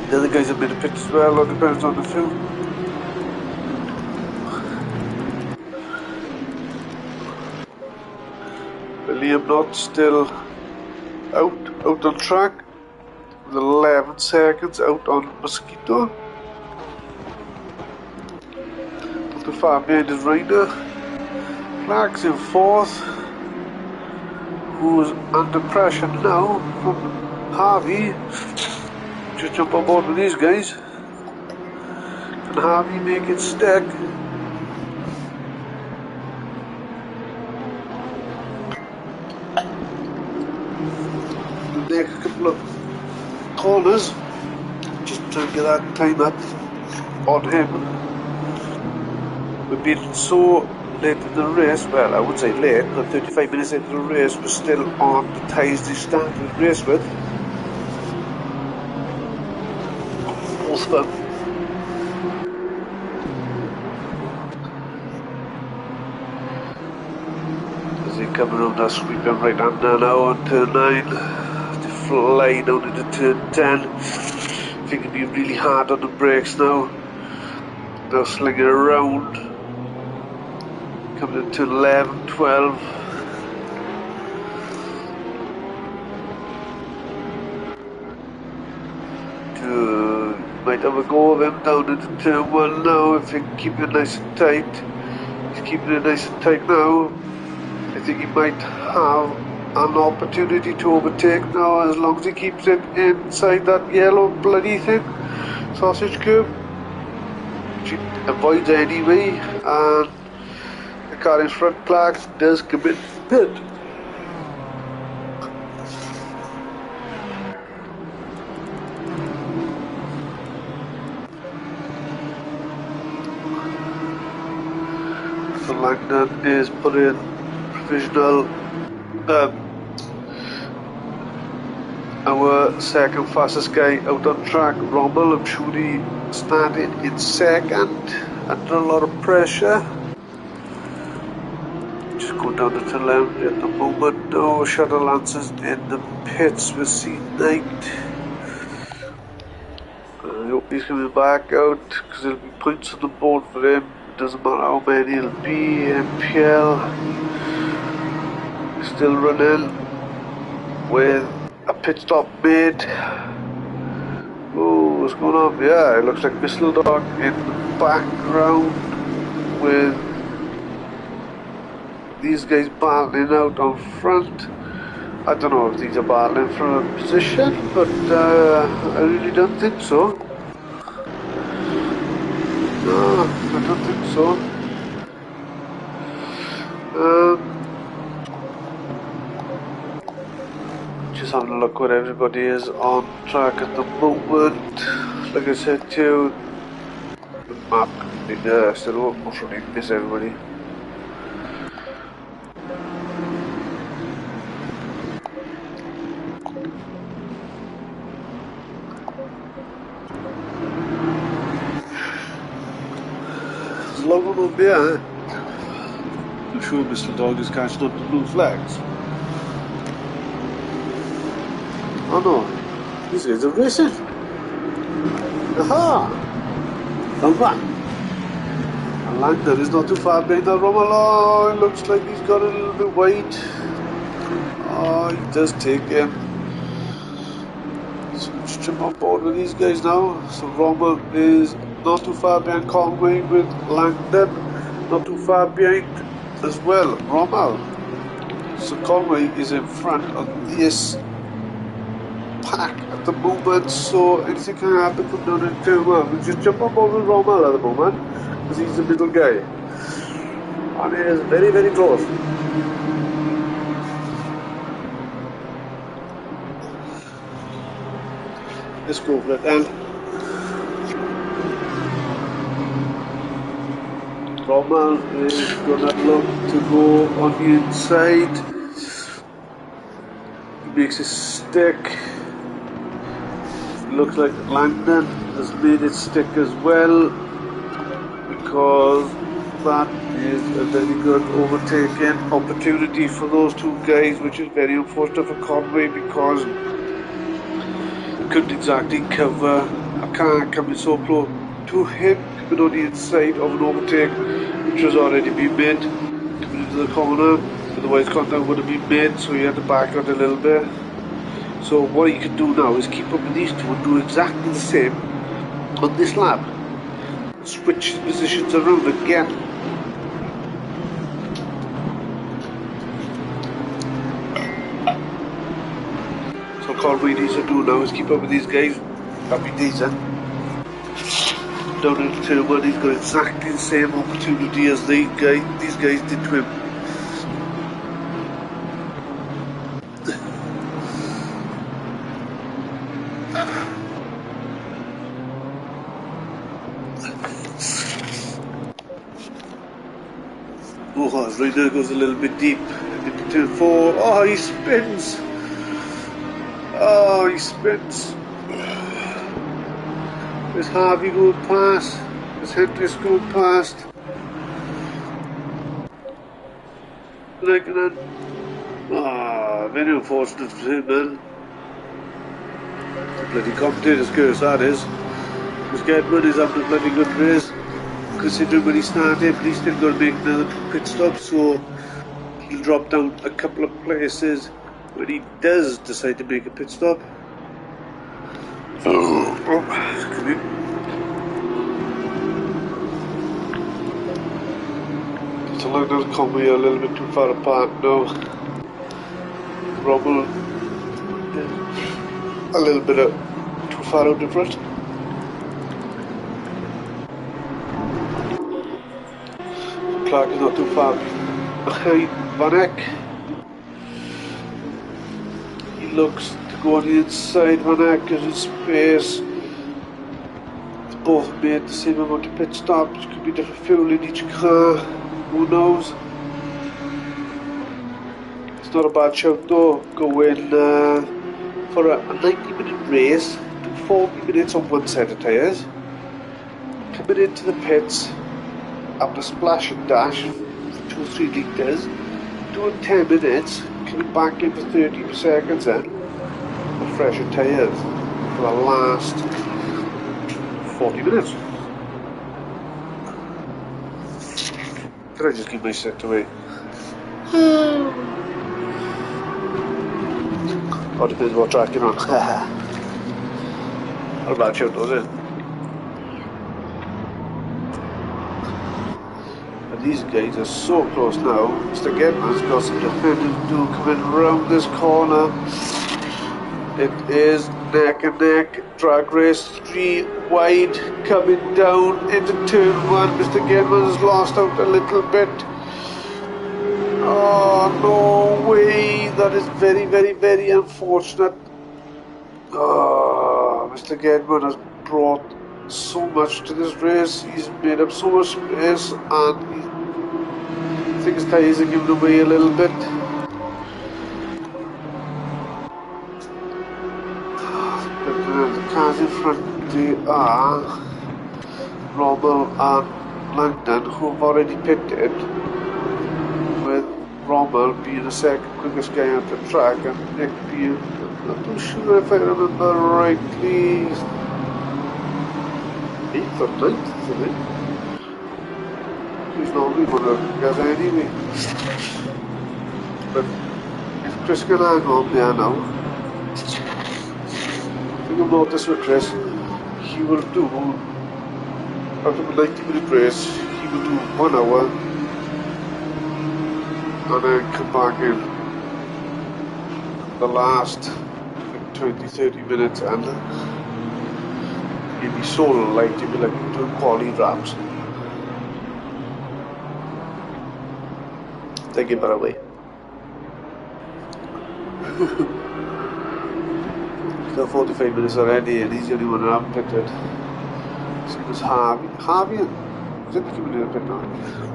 The other guys have made a pit as well, or depends on the field. Liam Knott still out on track with 11 seconds out on Mosquito. Not too far behind is Ryder. Clark's in 4th, who's under pressure now from Harvey. Just jump on board with these guys. Can Harvey make it stick? The next couple of corners, just try and get that time up on him. We've been so late in the race, well I would say late, but 35 minutes into the race we're still on the tyres they started the race with. Both of them. As they come around that sweeping right hander now on turn 9, they fly down into turn 10. I think it'll be really hard on the brakes now. They'll sling it around. Coming into 11, 12. Might have a go of him down into turn 1 now if he can keep it nice and tight. He's keeping it nice and tight now. I think he might have an opportunity to overtake now as long as he keeps it inside that yellow bloody thing. Sausage curve. She avoids anyway, and the car in front, Clark, does commit pit. So Langdon is putting provisional. Our second fastest guy out on track, Rommel, I'm sure he started in second under a lot of pressure. Just go down to turn 11 at the moment. No, Shadow Lancer's in the pits with C9. I hope he's coming back out because there'll be points on the board for him. It doesn't matter how many it'll be. MPL still running with a pit stop made. Oh, what's going on? Yeah, it looks like Missile Dog in the background with these guys battling out on front. I don't know if these are battling for a position, but I really don't think so. No, I don't think so. Just having a look what everybody is on track at the moment. Like I said to you, the map still almost running, miss everybody. There's a lot of them over there, eh? I'm sure Mr. Dog is catching up the blue flags. Oh no, these guys are racing. Aha! Come back. And Langdon is not too far behind that Rommel. Oh, it looks like he's got a little bit wide. Oh, he does take him. So let's jump on board with these guys now. So Rommel is not too far behind Conway with Langdon. Not too far behind as well, Rommel. So Conway is in front of this pack at the moment, so anything can happen from down in turn 1. We'll just jump on board with Rommel at the moment because he's the middle guy and it is very, very close. Let's go for it then. Rommel is gonna look to go on the inside. He makes a stick. Looks like Langdon has made it stick as well, because that is a very good overtaking opportunity for those two guys, which is very unfortunate for Conway because he couldn't exactly cover a car coming so close to him, coming on the inside of an overtake which has already been made, coming into the corner. Otherwise contact would have been made, so he had to back out a little bit. So what he can do now is keep up with these two and do exactly the same on this lap. Switch positions around again. So what we need to do now is keep up with these guys. Happy days, eh? Down into turn one, he's got exactly the same opportunity as these guys did to him. Oh, his rider goes a little bit deep into turn four. Oh, he spins. Oh, he spins. There's Harvey going past. There's Hendricks going past. Like that. Ah, very unfortunate for him, man. The bloody commentator's curse, that is. Because Gedman is having a bloody good race, considering when he started, but he's still got to make another pit stop, so he'll drop down a couple of places when he does decide to make a pit stop. Oh, come in. It's a little combi a little bit too far apart now. Rommel a little bit too far out in front. Clark is not too far behind Van Eyck. He looks to go on the inside. Van Eyck is in space. They both made the same amount of pit stops. Could be different fuel in each car. Who knows? It's not a bad shout though. Going for a 90-minute race, do 40 minutes on one set of tyres, coming into the pits after splash and dash for 2 or 3 litres, doing 10 minutes, coming back in for 30 seconds then, with fresher tyres for the last 40 minutes. Can I just give my set away? Or depends what track you're on. Not a bad shout, was it? And these guys are so close now. Mr. Gedman's got some defending to do coming around this corner. It is neck and neck. Drag race 3 wide coming down into turn 1. Mr. Gedman has lost out a little bit. Oh, no way. That is very, very, very unfortunate. Oh, Mr. Gedman has brought so much to this race. He's made up so much space, and I think his tyres are giving away a little bit. But the cars in front, they are Rommel and Langdon, who have already pitted, with Rommel being the second quickest guy on the track and Nick being, I'm not too sure if I remember rightly, 8th or 9th, isn't it? He's normally one of the guys anyway. But if Chris can hang on there now, I think I've noticed with Chris, he will do, out of a 90-minute race, he will do 1 hour and then come back in the last like 20-30 minutes, and he'll be so light, he'll be like doing quality laps. Take him away. He's got 45 minutes already and he's the only one that haven't pitted. So it was Harvey. Harvey? Was it coming to the pit now?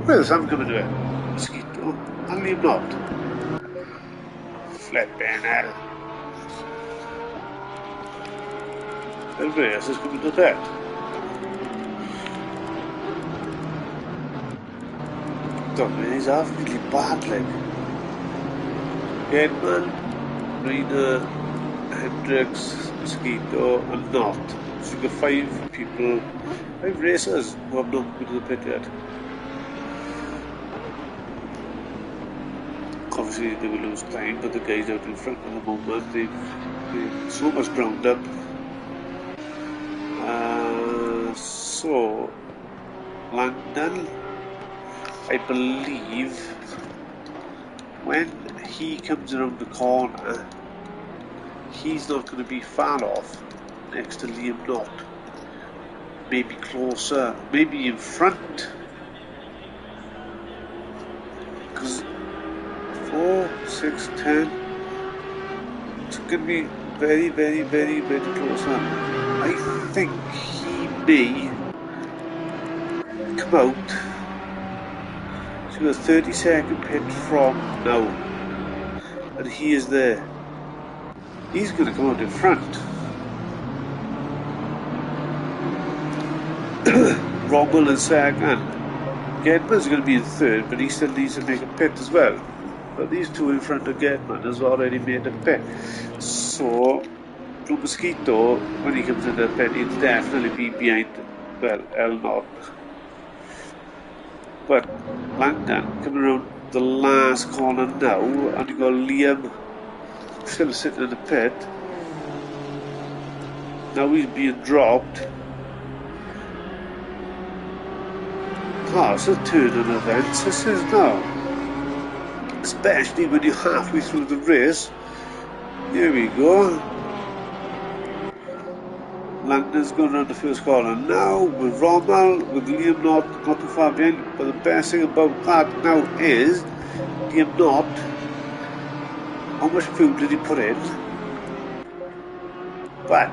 Well, I'm coming to it. Mosquito. And leave not. Flippin' hell. Andreas is coming to that. Don't mean he's half really bad, like. Gedman, Reader, Hendricks, Mosquito, and Not. So you've got 5 people, 5 racers who have not been to the pit yet. obviously they will lose time, but the guys out in front at the moment, they've so much ground up. So Langdon, I believe, when he comes around the corner, he's not going to be far off next to Liam Knott. Maybe closer, maybe in front. Because 4, 6, 10, it's going to be very, very, very, very close. I think he may come out to a 30-second pit from now, and he is there. He's going to come out in front. Rommel in second. Gedman's going to be in third, but he still needs to make a pit as well. But these two in front of Gedman has already made a pit. So, Blue Mosquito, when he comes in the pit, he'll definitely be behind, well, L0. But Langdon coming around the last corner now, and you've got Liam still sitting in the pit. Now he's being dropped. Oh, it's a turn on events, this is now. Especially when you're halfway through the race. Here we go. Langdon's going around the first corner now with Rommel, with Liam not too far behind. But the best thing about that now is Liam Knott. How much fuel did he put in? But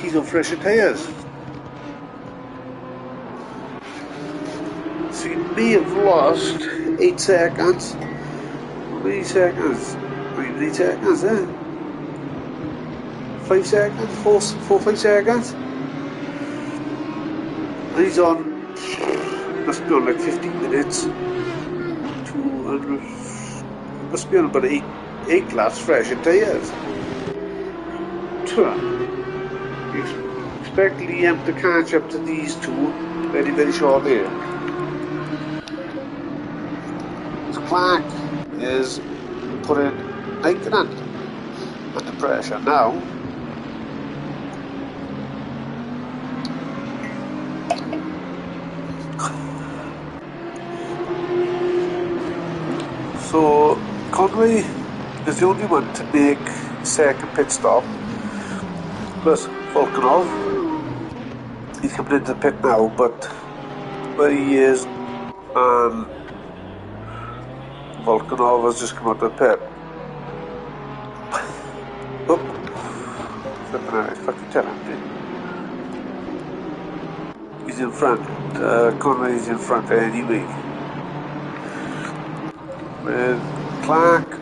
he's on fresher tyres. So he may have lost 8 seconds. How many seconds? 8 seconds, eh? 5 seconds? 4, 5 seconds? And he's on, must be on like 15 minutes. 200, must be on about 8 laps fresher tyres. You expect Liam to catch up to these two very, very shortly. Clark is putting Aikinen under pressure now. So Conway is the only one to make second pit stop. Plus Volkanov. He's coming into the pit now, but where he is, Volkanov has just come out of the pit. Oh, flipping out, fucking telling me. He's in front. Conway's in front anyway. With Clark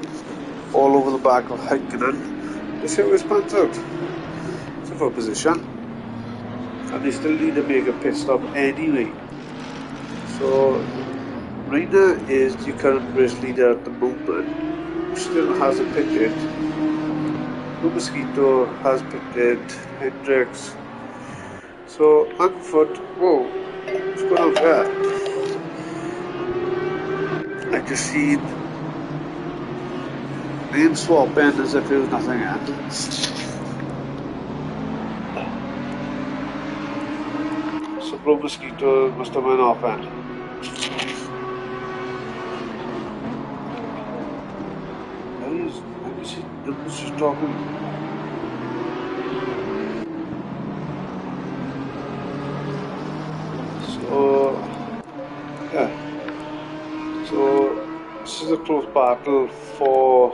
all over the back of Heikkinen. Let's see how this pans out. It's a full position. And they still need to make a pit stop anyway. So Reina is the current race leader at the moment, who still hasn't pitted. Blue Mosquito has pitted, Hendricks. So Langford, whoa, what's going on there? I just see name swapping as if it was nothing happened. So Blue Mosquito must have went off end. Let's just talking. So yeah. So this is a close battle for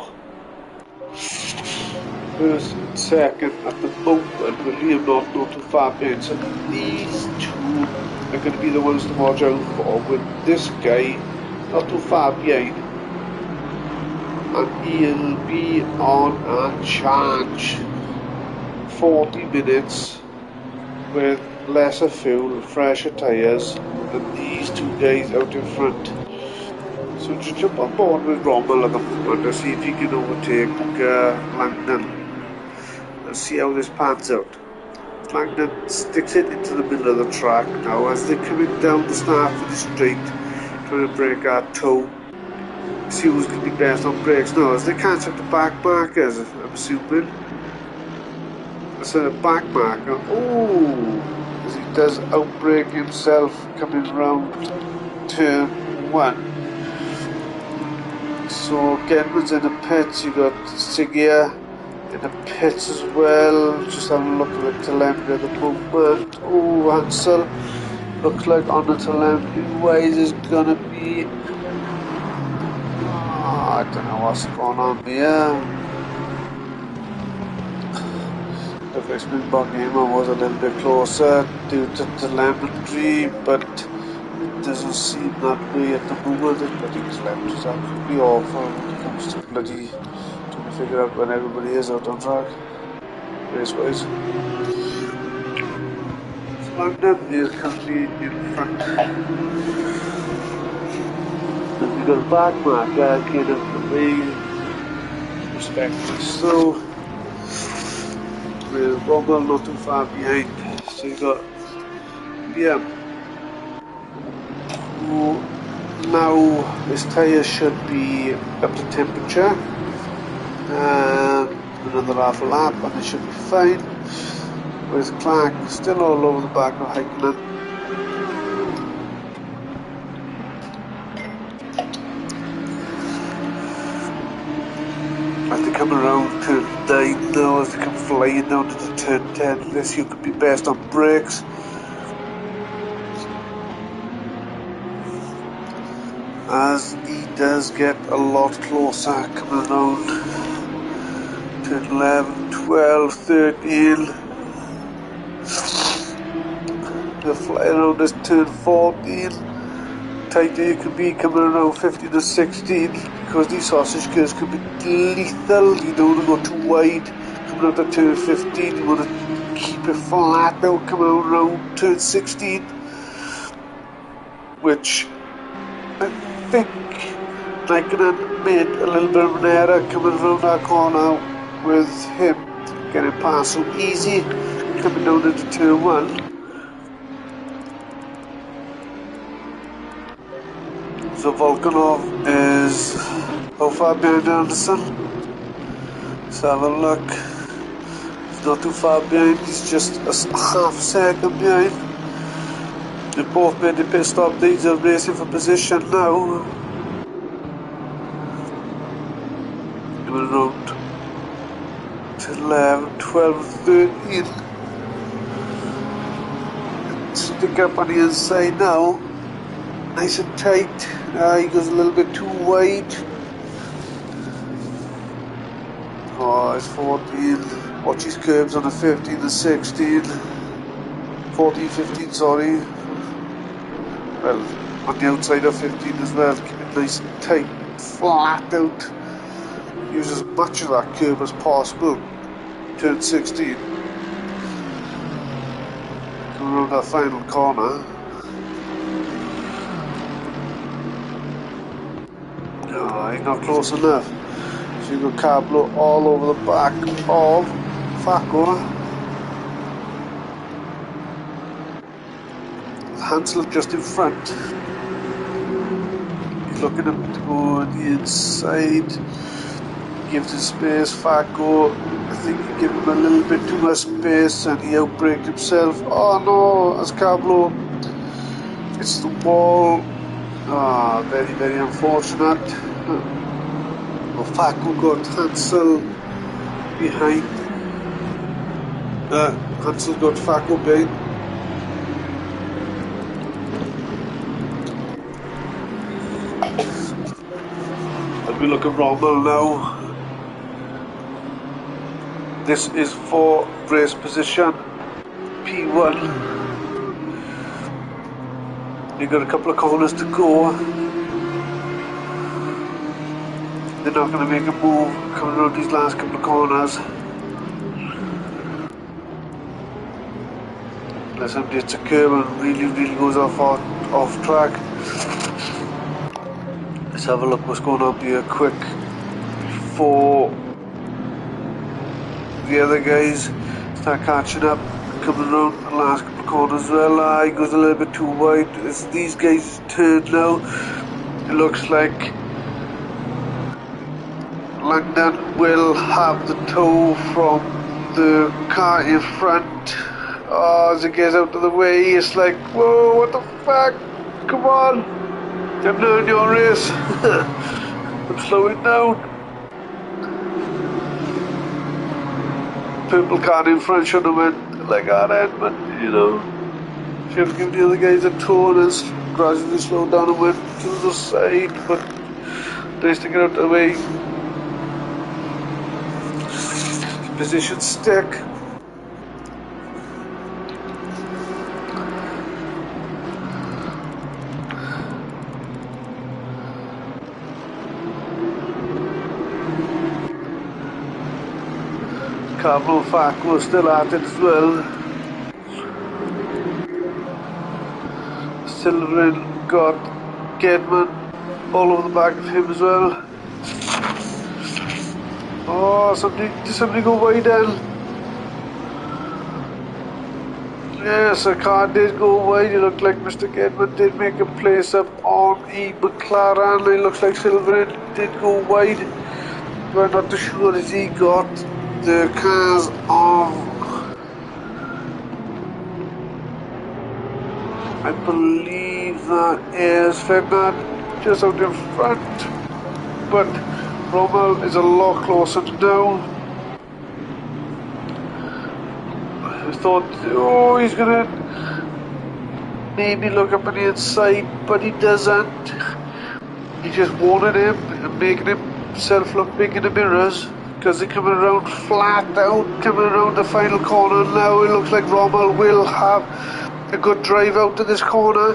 first and second at the moment, with Liam not too far behind. So these two are going to be the ones to watch out for, with this guy not too far behind. And he'll be on a charge 40 minutes with lesser fuel, fresher tyres, and these two guys out in front. So just jump on board with Rommel at the moment to see if he can overtake Langdon. Let's see how this pans out. Langdon sticks it into the middle of the track now as they're coming down the start of the straight, trying to break our toe. see who's going to be best on brakes now, as they can't check the back markers, I'm assuming. So the back marker, oh, as he does outbrake himself coming round turn 1. So Gedman's in the pits, you got Sigia in the pits as well. Just having a look at the telemetry at the moment. Oh, Hansel looks like on the telemetry wise is gonna be, I don't know what's going on here. The Springbok game was a little bit closer due to telemetry, but it doesn't seem that way at the moment. The bloody telemetry is absolutely awful when it comes to bloody trying to figure out when everybody is out on track, race-wise. London is currently in front. Then we got a back marker kind of the way respectively. So with Rommel not too far behind. So you got Liam, who now his tyres should be up to temperature. Another half a lap and it should be fine. Whereas Clark still all over the back of Heikkinen. As they come around turn 9 now, as they come flying down to the turn 10, this you could be best on brakes. As he does get a lot closer coming around turn 11, 12, 13. They're flying around this turn 14. Tighter you can be coming around 15 to 16 because these sausage curves can be lethal. You don't want to go too wide coming out to turn 15. You want to keep it flat out coming around turn 16, which I think Raikkonen made a little bit of an error coming around that corner with him getting past so easy coming down into turn 1. So Volkanov is how far behind Anderson? Let's have a look. He's not too far behind, he's just a half second behind. They both made the pit stop, these are racing for position now. Coming around to 11, 12, 13. Stick up on the inside now. Nice and tight. He goes a little bit too wide. Oh, it's 14. Watch his curves on the 15 and 16. 14, 15, sorry. Well, on the outside of 15 as well. Keep it nice and tight, flat out. Use as much of that curve as possible. Turn 16. Come around that final corner. Oh, he's not close enough. So you've got Cablo all over the back of Facco. Hansel just in front. He's looking up to go on the inside. Gives him space. Facco, I think he gave him a little bit too much space and he outbraked himself. Oh no, as Cablo hits the wall. Ah, very, very unfortunate. Well, Facco got Hansel behind. Hansel got Facco behind. As we look at Rommel now, this is for race position P1. You've got a couple of corners to go. They're not going to make a move coming around these last couple of corners. Unless somebody hits a curve and really goes off track. Let's have a look what's going on here quick before the other guys start catching up. Coming around the last couple of corners as well. He goes a little bit too wide. As these guys turn now, it looks like Langdon will have the tow from the car in front. Oh, as it gets out of the way, it's like, whoa, what the fuck? Come on, I'm doing your race. I'm slowing down. Purple car in front should have went like that, but you know, should have given the other guys a tow and gradually slowed down and went to the side, but nice to get out of the way. Position stick. Carlo Facco still at it as well. Silverin got Gedman all over the back of him as well. Oh, did somebody go wide then? Yes, a car did go wide. It looked like Mr. Gedman did make a place up on E. McLaren. It looks like Silverin did go wide. But I'm not too sure as he got the cars of, I believe that is Ferdinand just out in front, but Rommel is a lot closer now. I thought, oh, he's gonna maybe look up on the inside, but he doesn't. He just wanted him and making himself look big in the mirrors. Because they're coming around flat out, coming around the final corner now. It looks like Rommel will have a good drive out of this corner.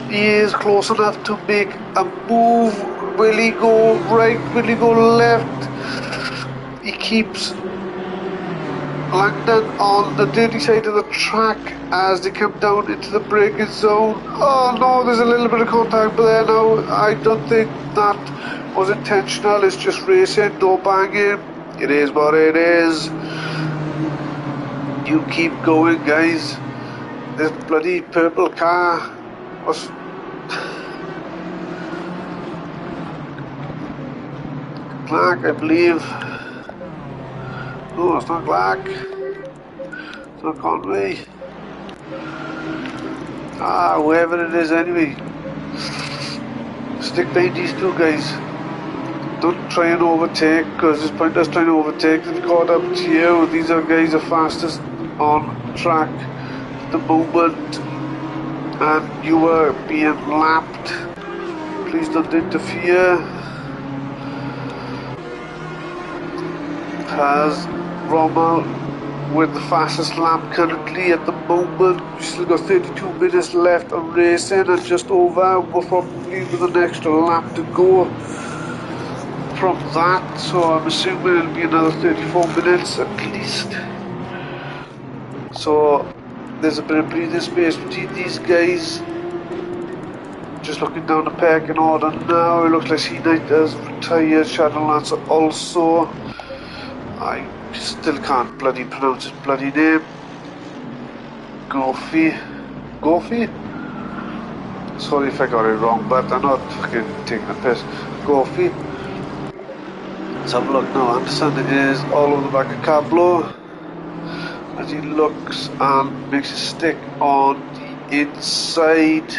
He is close enough to make a move. Will he go right? Will he go left? He keeps Langdon on the dirty side of the track as they come down into the braking zone. Oh no, there's a little bit of contact there now. I don't think that was intentional. It's just racing, no banging. It is what it is. You keep going, guys. This bloody purple car was Clark, I believe. No, it's not Clark. It's not Conway. Ah, whoever it is anyway. Stick behind these two guys. Don't try and overtake, because it's pointless trying to overtake. They've caught up to you. These are guys the fastest on track at the moment, and you are being lapped. Please don't interfere. Has Rommel with the fastest lap currently at the moment. We've still got 32 minutes left of racing and just over. We're probably with an extra lap to go from that, so I'm assuming it'll be another 34 minutes at least. So there's a bit of breathing space between these guys. Just looking down the pecking order now, it looks like C9 has retired, Shadowlancer also. I still can't bloody pronounce his bloody name. Goffey? Sorry if I got it wrong, but I'm not fucking taking a piss. Goffey. Let's have a look now. Anderson is all over the back of Cablo as he looks and makes a stick on the inside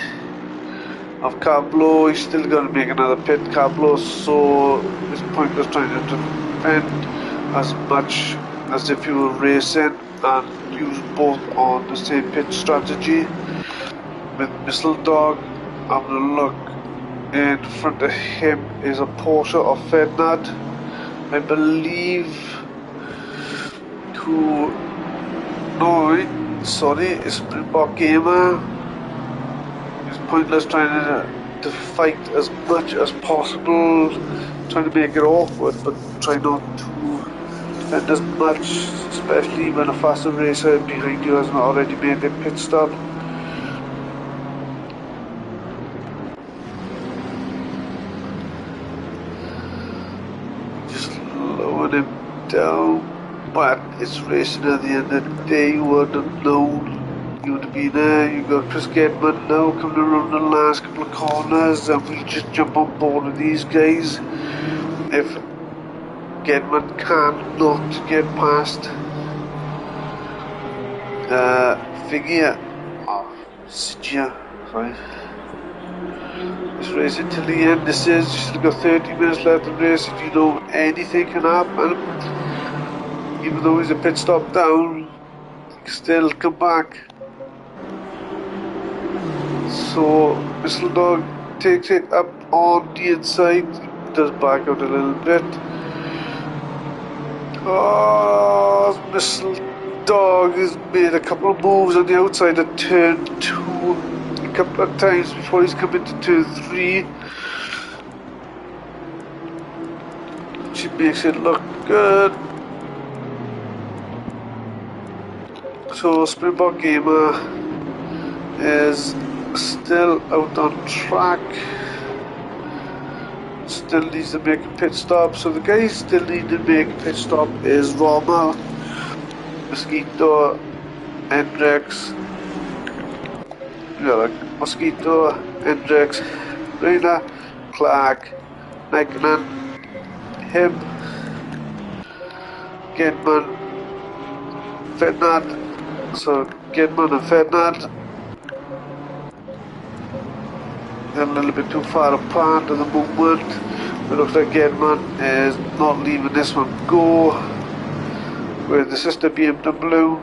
of Cablo. He's still going to make another pit, Cablo, so it's pointless trying to defend as much as if you were racing and use both on the same pit strategy. With Missile Dog, I'm going to look in front of him is a Porsche of Ferdinand, I believe. It's Springbok Gamer. It's pointless trying to fight as much as possible, trying to make it awkward, but try not to defend as much, especially when a faster racer behind you has not already made their pit stop. Just lowering him down, but it's racing at the end of the day. You wouldn't have known you would be there. You got Chris Gedman now coming around the last couple of corners, and we'll just jump on board with these guys. If Gedman cannot get past Figure. Oh, Sigia, sorry. This race until the end. This is just got 30 minutes left of the race. If you know anything can happen, even though he's a pit stop down, he can still come back. So Missile Dog takes it up on the inside, does back out a little bit. Oh, Missile Dog has made a couple of moves on the outside of turn 2 a couple of times before he's come into turn 3. She makes it look good. So Springbok Gamer is still out on track. Still needs to make a pit stop. So the guy still need to make a pit stop is Rommel, Mosquito, Hendricks. Yeah, like Mosquito, Hendricks, Reina, Clark, Nikon, him, Gedman, Ferdinand. So Gedman and Ferdinand a little bit too far apart at the moment. It looks like Gedman is not leaving this one go. With the sister BMW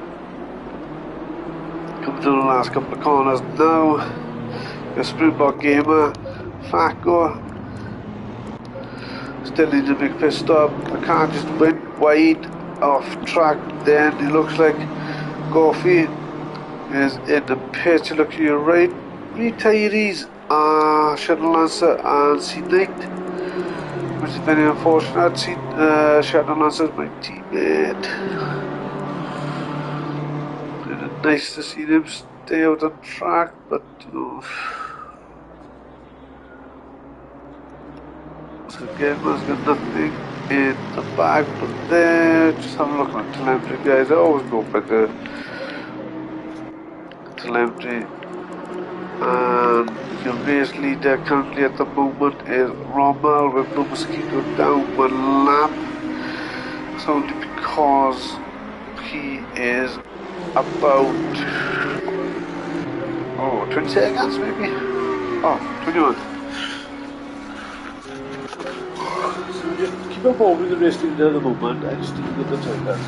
coming to the last couple of corners now. The Springbok Gamer, Faco still needs a big pit stop. I can't just went wide off track. Then it looks like Goffey is in the pit. Look to your right. Retirees are Shadow Lancer and Sea Knight, which is very unfortunate. Shadow Lancer is my teammate. It's nice to see them stay out on track, but you know. So Gedman's got nothing in the bag, but there. Just have a look at the telemetry, guys. I always go by the telemetry. And your race leader currently at the moment is Rommel with Blue Mosquito down 1 lap. It's only because he is about 20 seconds maybe? 21. So just keep on moving the race leader at the moment. I just need to get the time back.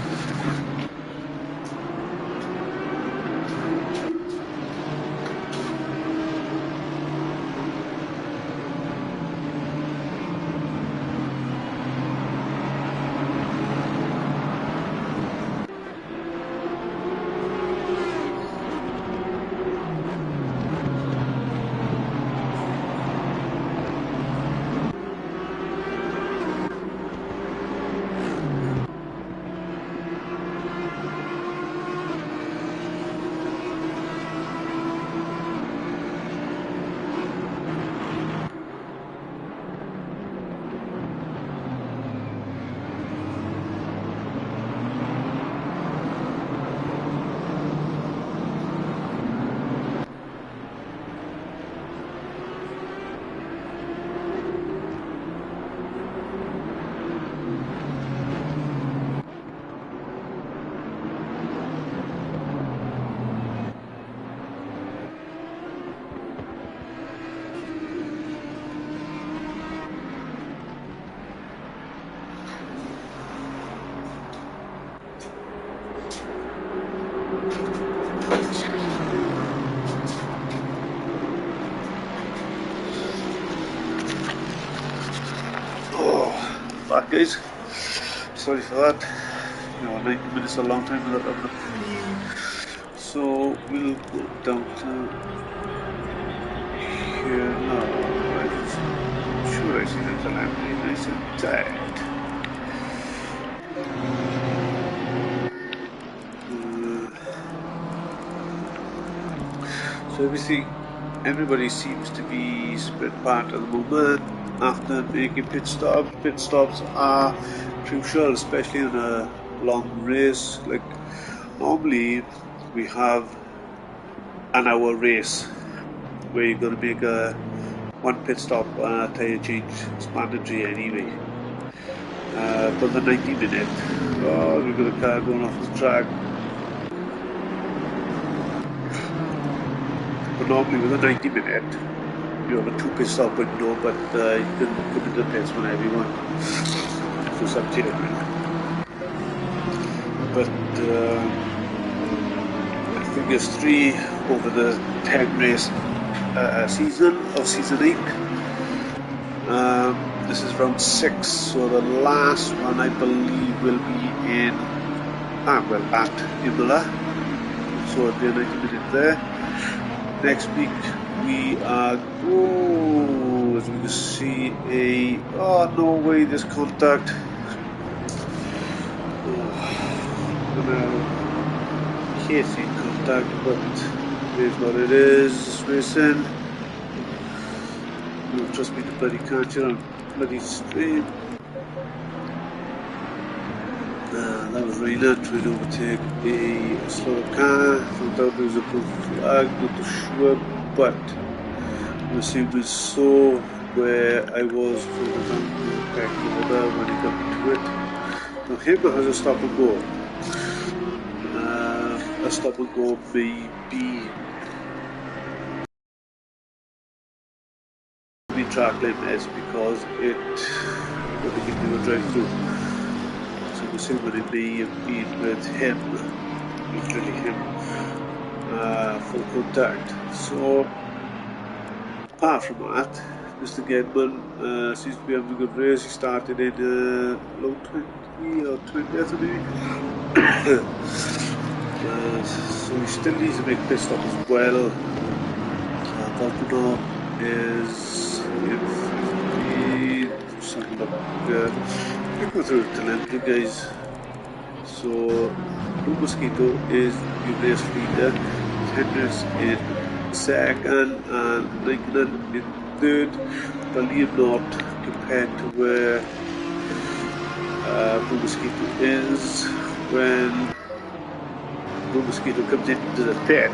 Back guys, sorry for that. 90 minutes is a long time without having a pee. So we'll go down to here now. I'm sure I see the telemetry nice and tight. So everybody seems to be spread apart at the moment after making pit stops. Pit stops are crucial, especially in a long race. Like normally we have an hour race where you're going to make one pit stop and a tyre change. It's mandatory anyway. but the 90-minute, oh, we've got a car going off the track. But normally with a 90-minute, you have a 2-pit stop window, but you can come into the pits whenever you want for some tailwind. But I think there's 3 over the 10 race season of season 8. This is round 6, so the last one I believe will be in at Imola, so it'll be a 90-minute there. Next week we are, as we can see, oh no way, there's contact. Can't see contact, but here's what it is, racing. You trust me, the bloody can't, you're on bloody stream. That was Reina trying to overtake a slow car. Found out there was a blue flag, not too sure, but the same we saw where I was for the back order when he got into it. Now him has a stop and go. A stop and go may be track limits because it will give you a drive through. So we see what it may have been with him, literally him, full contact. So apart from that, Mr. Gedman seems to be having a good race. He started in low 20 or 20th maybe. So he still needs to make pit stop as well. Vodka is something up go through the telemetry, guys. So Blue Mosquito is the race leader, Hendricks in second and Lincoln in third. Believe not, compared to where Blue Mosquito is when Blue Mosquito comes into the pit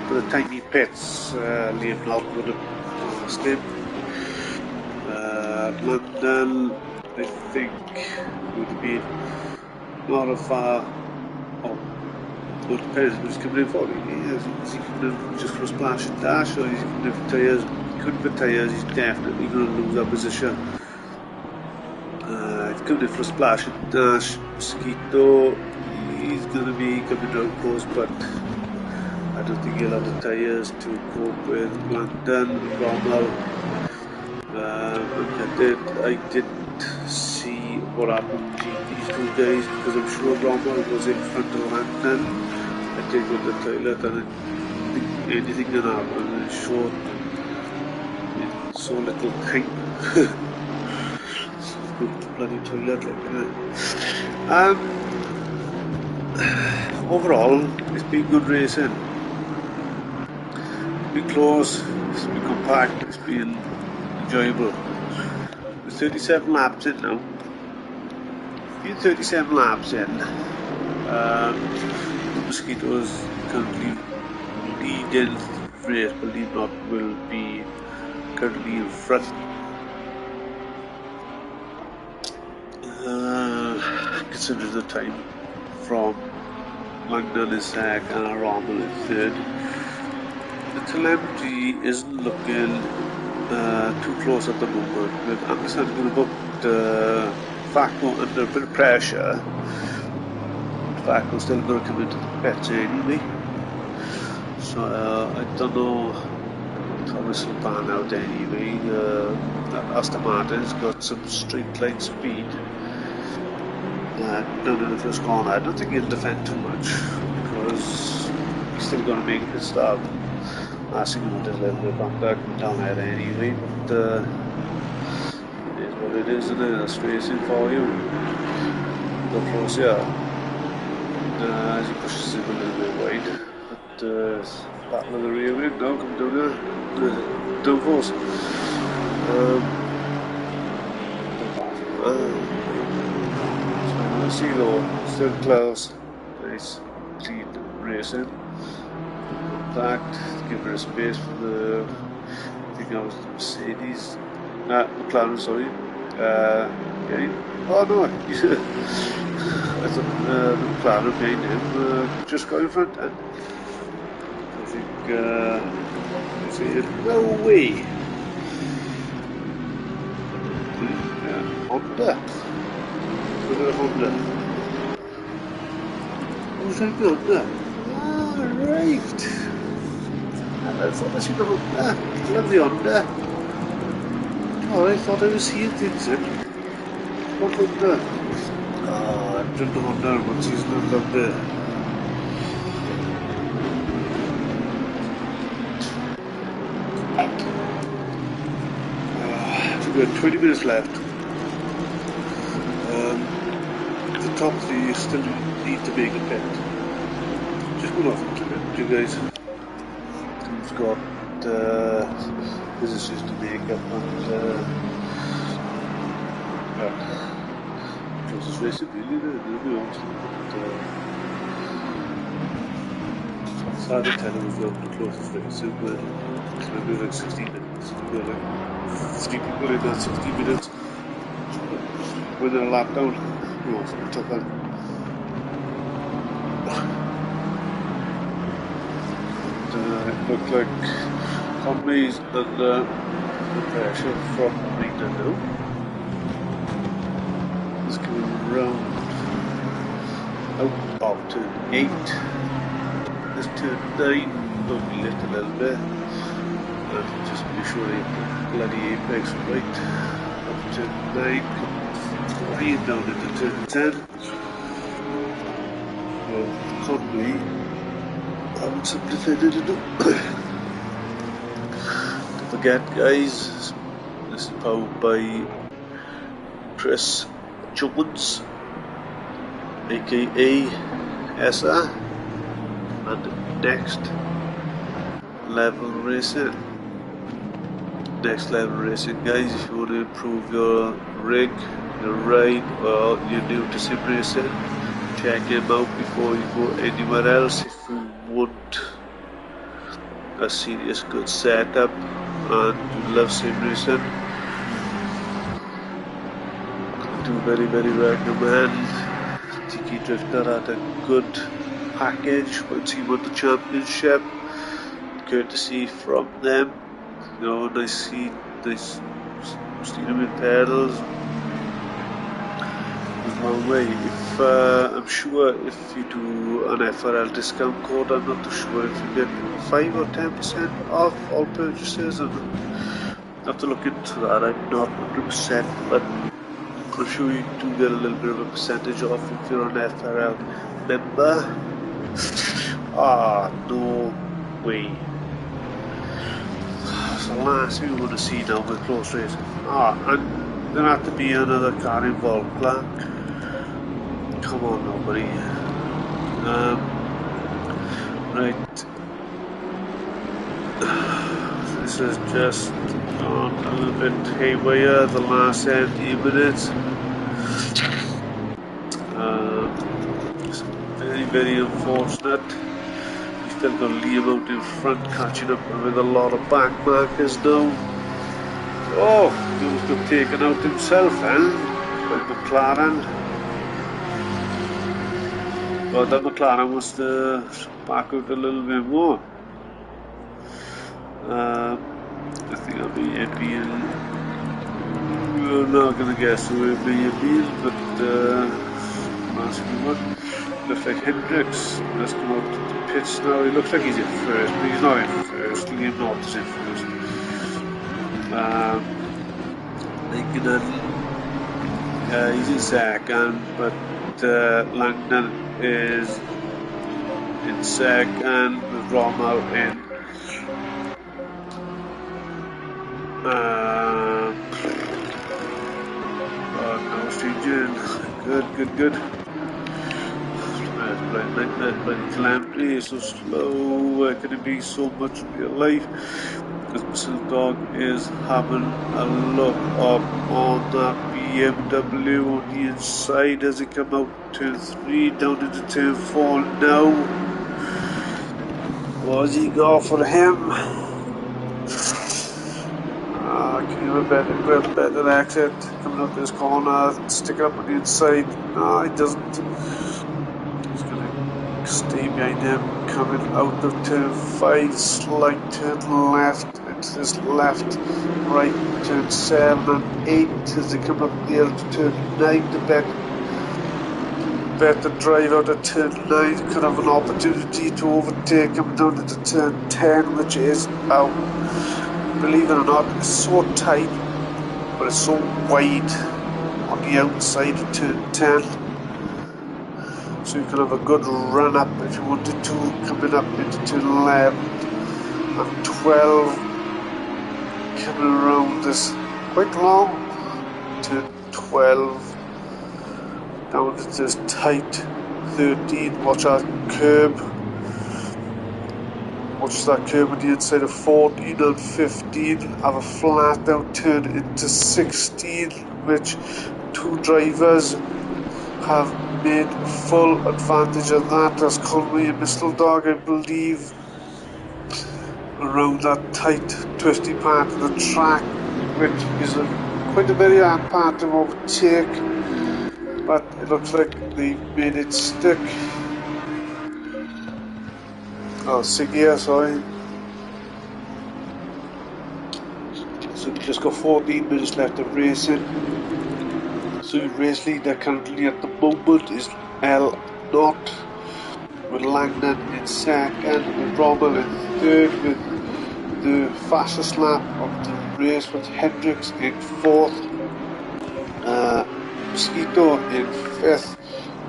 for the tiny pits. Liam Knott would have passed him. London, I think, would be not a far. Oh, it depends who's coming in for. Is he coming in just for a splash and dash, or is he coming in for tyres? Couldn't for tyres, he's definitely going to lose that position. He's coming in for a splash and dash. Mosquito, he's going to be coming down course, but I don't think he'll have the tyres to cope with London, Rommel. I didn't see what happened to these 2 guys because I'm sure Rommel was in front of London. I did go to the toilet and I didn't think anything can happen in so little time. So go to the bloody toilet like that. Overall, it's been good racing. It's been close, it's been compact, it's been enjoyable. We're 37 laps in now. Being 37 laps in, the Mosquitoes currently leading the race, believe not, will be currently in front. Consider the time from London is second and Rommel is third. The telemetry isn't looking too close at the moment. With Anderson going to put Facco under a bit of pressure. Facco's still going to come into the pits anyway. So I don't know how this will pan out anyway. Aston Martin's got some straight line speed. Down in the first corner. I don't think he'll defend too much because he's still going to make a start. Asking him a little bit back down there anyway, but it is what it is, and it's racing for you. Go close here. As he pushes him a little bit wide, but battle of the rear wing now, come down there, down force. So see though, still close, nice, clean racing. Compact, give her a space for the, I think that was the Mercedes, McLaren, sorry, Okay. Oh no, I thought the McLaren behind him just got in front, and I think I said, no way. Honda. Was it a Honda? Who's that Honda? Ah, right. I thought I seen the Honda. I love the Honda. Oh, I thought I was seeing things then. What Honda? Oh, I've driven the Honda one season, I loved it. We've got 20 minutes left. The top three still need to make a bet. Just go off into it, you guys. We've got businesses to make up, and closest race really, they'll be honest. It's hard to tell who's got the closest race, but it's maybe like 16 minutes. We've got like 3 people in that 60 minutes. When they're a lap down, you know, it's tough one. It looked like Conway's under the pressure from Rita now. It's going round out of turn 8. This turn 9 will be lit a little bit. And just make sure they bloody apex right. Up turn 9, flying down into turn 10. Well, Conway having some defending to do. Don't forget, guys, this is powered by Chris Jones, aka Essa, and Next Level Racing. Next Level Racing, guys, if you want to improve your rig, your ride, or you're new to sim racing, check him out before you go anywhere else. If you want a serious good setup and you love sim racing, I do very recommend Tiki Drifter had a good package once he won the championship, courtesy from them. You know, nice seat, nice steering wheel pedals. Long way. If I'm sure if you do an FRL discount code, I'm not too sure if you get 5 or 10% off all purchases. And I have to look into that. I'm not 100%, but I'm sure you do get a little bit of a percentage off if you're an FRL member. Ah, no way. So last thing we want to see now with close racing. And there had to be another car involved, Clark. Come on, nobody. Right. This has just gone a little bit haywire the last 17 minutes. Very unfortunate. We still got Liam out in front, catching up with a lot of back markers now. Oh, he was got taken out himself, by McLaren. Well, that McLaren was to back out a little bit more. I think I'll be we're not going to guess who it'll be, but looks like Hendricks has come out to the pits now. He looks like he's in first, but he's not in first. Liam North is in first. He's in second, but Langdon is in second with Rommel in now changing. Good. Bloody calamity is so slow. Where can it be so much real life? Because Mr. Dog is having a look up on that BMW on the inside as it come out turn 3 down into turn 4 now. What's he got for him? Okay, give a better grip, better exit, coming up this corner, sticking up on the inside. No, he doesn't. He's going to stay behind him, coming out of turn 5, slight turn left, into this left, right, turn 7 and 8 as they come up the hill to turn 9 to better drive out of turn 9, could have an opportunity to overtake him down into turn 10, which is out. Believe it or not, it's so tight, but it's so wide on the outside of turn 10. So you can have a good run up if you wanted to, coming up into turn 11 and 12, coming around this quite long turn 12. Down to this tight 13, watch that curb. Watch that curb on the inside of 14 and 15. Have a flat out turn into 16, which two drivers have made full advantage of that. That's Conway and Dog, I believe, around that tight, twisty part of the track, which is quite a very hard part to overtake. But it looks like they made it stick. Oh, Sigia, sorry. So we've just got 14 minutes left of racing. So the race leader currently at the moment is L Knott, with Langdon in second, with Rommel in third, with the fastest lap of the race with Hendricks in fourth. Mosquito in 5th,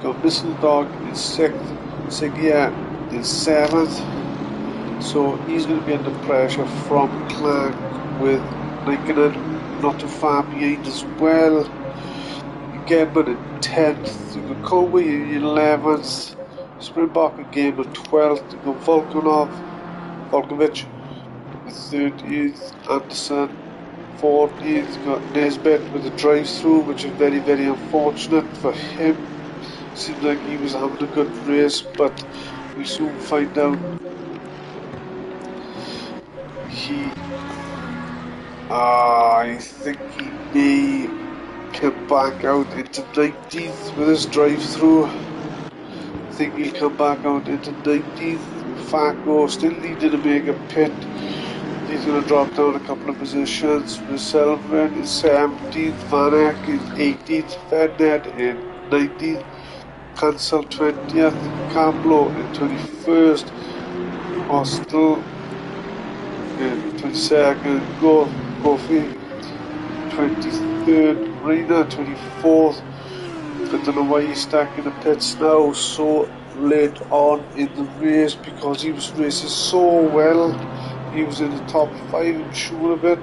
got Dog in 6th, Sigia in 7th, so he's going to be under pressure from Clark, with Lincoln not too far behind as well. Gedman in 10th, you got Conway in 11th, Springbok again in 12th, you got Volkovich in 13th, Anderson 14th, got Nesbitt with the drive-through, which is very, very unfortunate for him. Seemed like he was having a good race, but we soon find out I think he may come back out into 19th with his drive-through. I think he'll come back out into 19th. Fargo still needed to make a pit. He's going to drop down a couple of positions. Selven in 17th, Van Eyck in 18th, Fednet in 19th, Cancel 20th, Cablo in 21st, Hostel in 22nd, Goffey 23rd, Reina 24th. I don't know why he's stacking the pits now so late on in the race, because he was racing so well. He was in the top 5 in sure of it,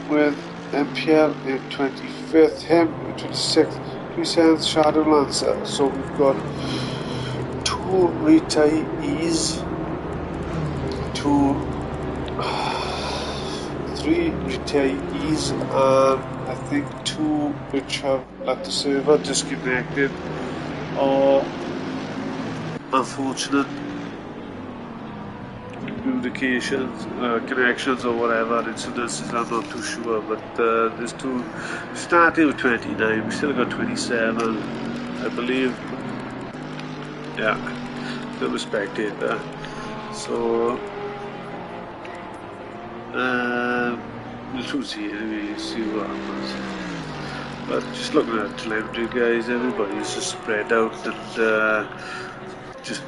with MPL in 25th, him in 26th, 27th, Shadow Lancer. So we've got 2 retirees, 3 retirees, and I think 2 which have let the server disconnected or unfortunate communications, connections or whatever incidences, I'm not too sure, but there's 2 starting with 29, we still got 27 I believe, yeah, still a spectator, so we'll soon see anyway, see what happens. But just looking at telemetry, guys, everybody's just spread out and just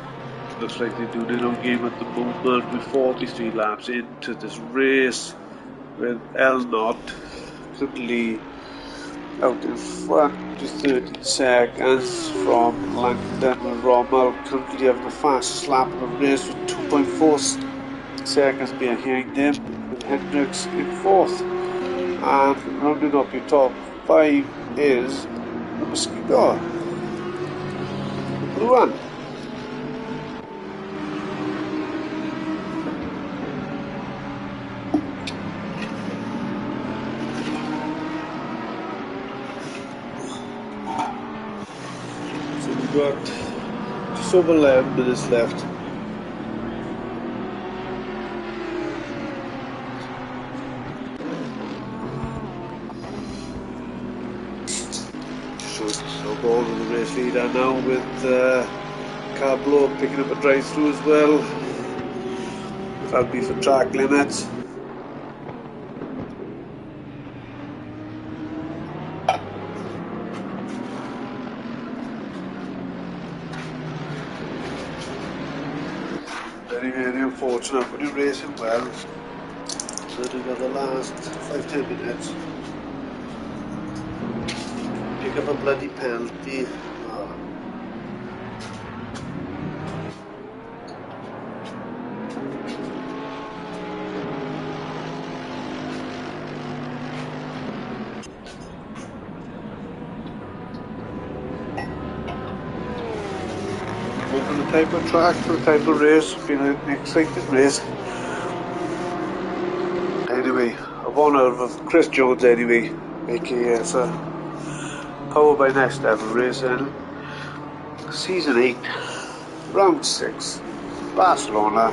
looks like they're doing their own game at the moment. With 43 laps into this race, with L Knott currently out in front to 13 seconds from Langdon, with Rommel currently having the fastest lap of the race with 2.4 seconds behind him, with Hendricks in 4th. And rounding up your top 5 is the Mosquito, the blue one. So we've got just over 11 minutes left. good. So going with the race leader now with Cablo picking up a drive through as well. That'll be for track limits. Very, very unfortunate, but he's racing well. So they've got the last 5-10 minutes. Pick up a bloody penalty. For the type of track, for the type of race, it's been an exciting race. Anyway, of honour of Chris Jones anyway, aka Essa. Powered by Next Level Racing. Season 8, Round 6, Barcelona.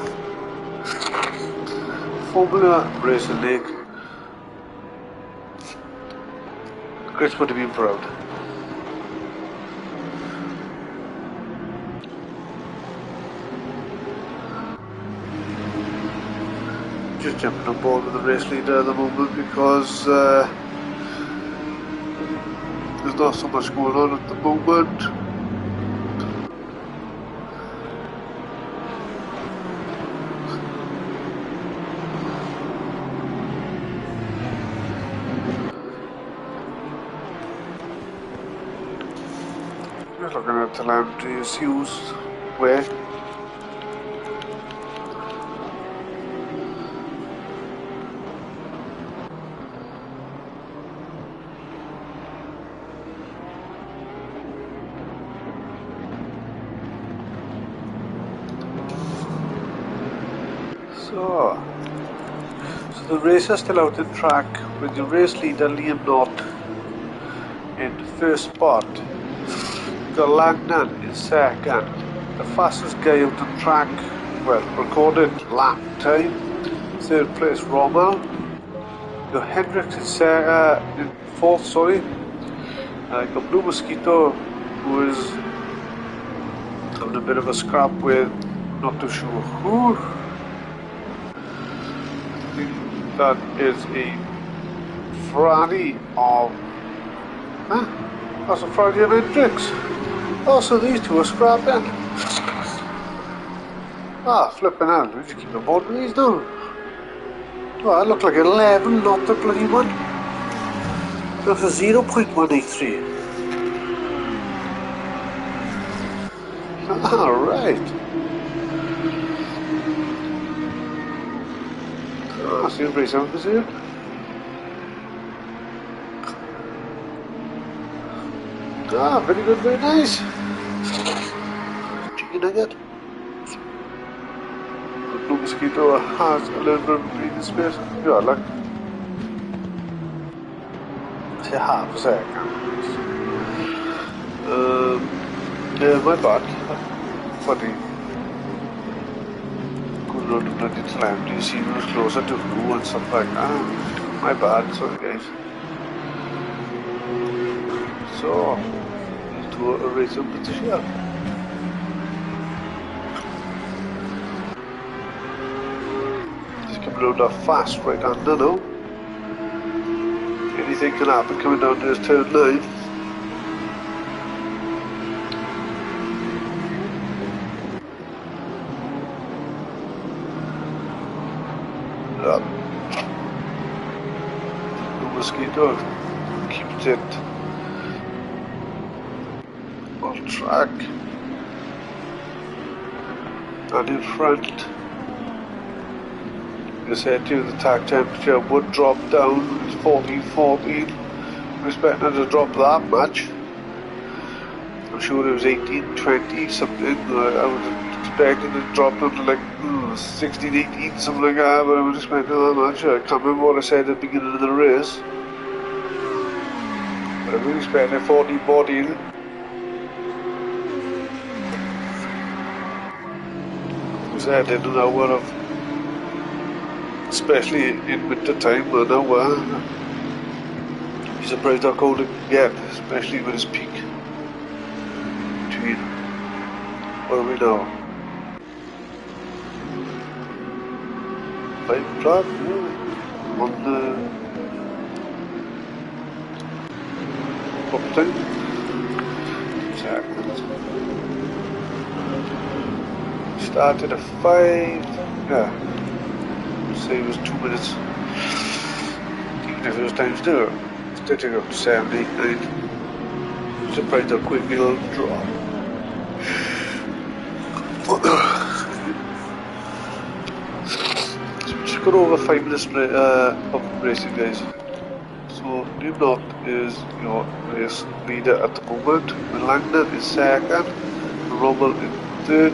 Formula Racing League. Chris would have been proud. Just jumping on board with the race leader at the moment because there's not so much going on at the moment. Just looking at the telemetry is used where So the race is still out in track with the race leader Liam Knott in first spot. Got Langdon in second. The fastest guy out on track, well, recorded lap time. Third place Rommel. Got Hendricks in fourth, sorry. Got Blue Mosquito, who is having a bit of a scrap with not too sure who. That is a Ferrari of... Huh? That's a Ferrari of Hendricks. Oh, so these two are scrapping. Ah, flipping hell. We just keep on board with these now. Oh, that looked like 11, not the bloody one. That's a 0.183. Alright. Ah, see the race numbers here. Ah, very good, very nice. Chicken nugget. The Blue Mosquito has a little bit of breathing space. Yeah, like. Say half a second. Yeah, my bad. Funny. Good road to bloody telemetry. You see, it was closer to blue and stuff like that. My bad, sorry guys. So, to a race up with the shell. Just coming around that fast right under now. Anything can happen coming down to this turn 9. The Mosquito keeps it on track and in front. As I said to you, the tag temperature would drop down. It's 14. I'm expecting it to drop that much. I'm sure it was 18-20 something. I was expecting it to drop down to like 16-18 something like that, but I was expecting that much. I can't remember what I said at the beginning of the race, but I was expecting 14. Because I did an hour of, especially in winter time, an hour. You're surprised how cold it can get, especially when it's peak. Where are we now? 5 o'clock? On the up thing? Seconds. Started at 5. Yeah. Say it was 2 minutes. Even if it was times 2, still take up to 7, 8, 9. Surprised how quick it'll drop. So we just got over 5 minutes of racing, guys. So New North is your race leader at the moment. Langdon is second. Rommel in third.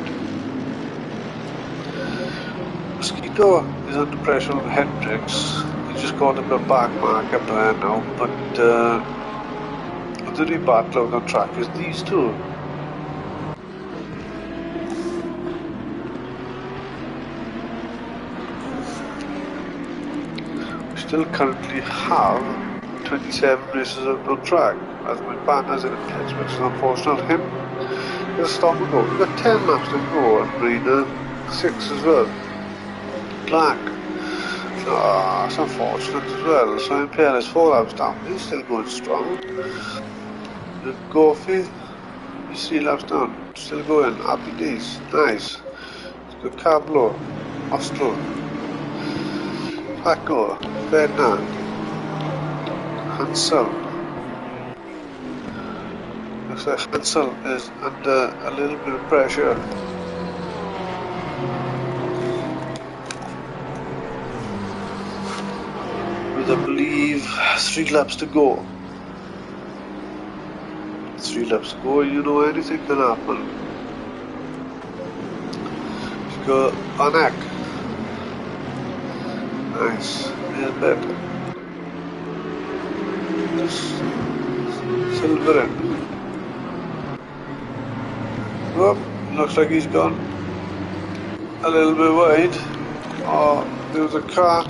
Mosquito is under pressure on Hendricks. He just got him a back mark up there now, but the only battle out on track is these two. We still currently have 27 races out on track, as my partner's in a pit, which is unfortunate. Him gonna stop and go. We've got 10 laps to go, and Brina 6 as well. Black. It's unfortunate as well. So MPL is 4 laps down. He's still going strong. Goffey, he's 3 laps down. Still going. Happy days. Nice. It's got Cablo, Austral, Paco, Ferdinand, Hansel. Looks like Hansel is under a little bit of pressure. I believe 3 laps to go. 3 laps to go, you know anything can happen. Let's go Anak. Nice. Yeah, better. Silver in. Oh, looks like he's gone a little bit wide. Oh, there was a car. A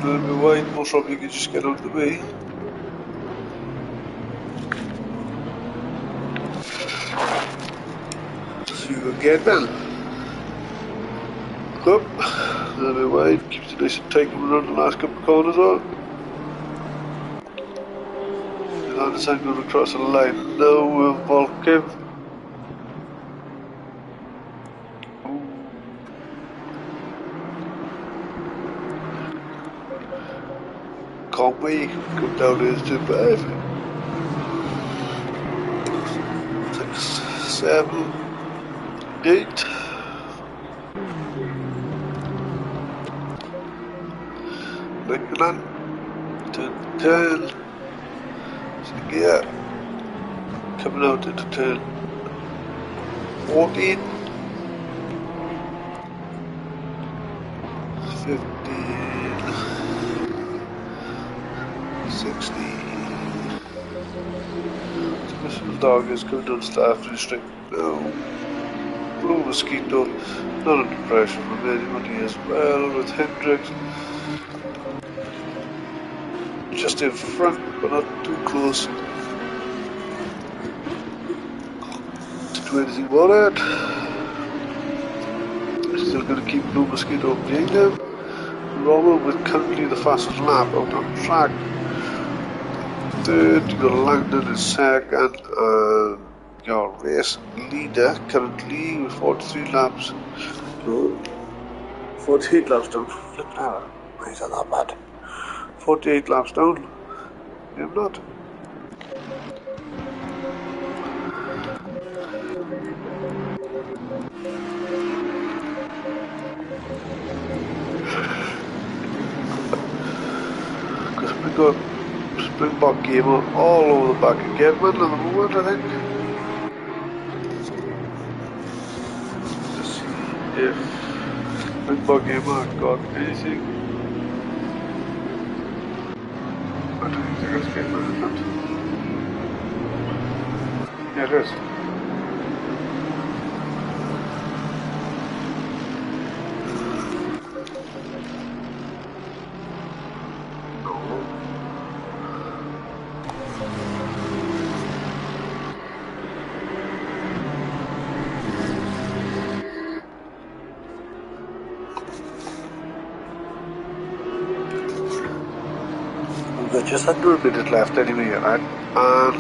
little bit wide, most probably you could just get out of the way. So you go get then. Up, a little bit wide, keeps it nice and tight around the last couple of corners on. And on this I'm going across the line now with Volkin. Conway come down here to 5, 6, 7, 8. Lincoln, 10, so yeah, coming out into turn 14, 15, 16. Special dog is coming down staff restrict now. Blue Mosquito, not under pressure from anybody as well, with Hendricks just in front, but not too close to do anything about it. Still going to keep Blue Mosquito behind him. Rommel with currently the fastest lap out on track. Third, you got Langdon in second, and your race leader currently with 43 laps. No, 48 laps down. Flipping out. Why is that bad? 48 laps down. I'm not. Because we got Springbok Gamer all over the back again, man, at the moment, I think. Let's see if Springbok Gamer got anything. I don't think it's getting rid of that. Yeah, it is. There's just under a minute left anyway, right? And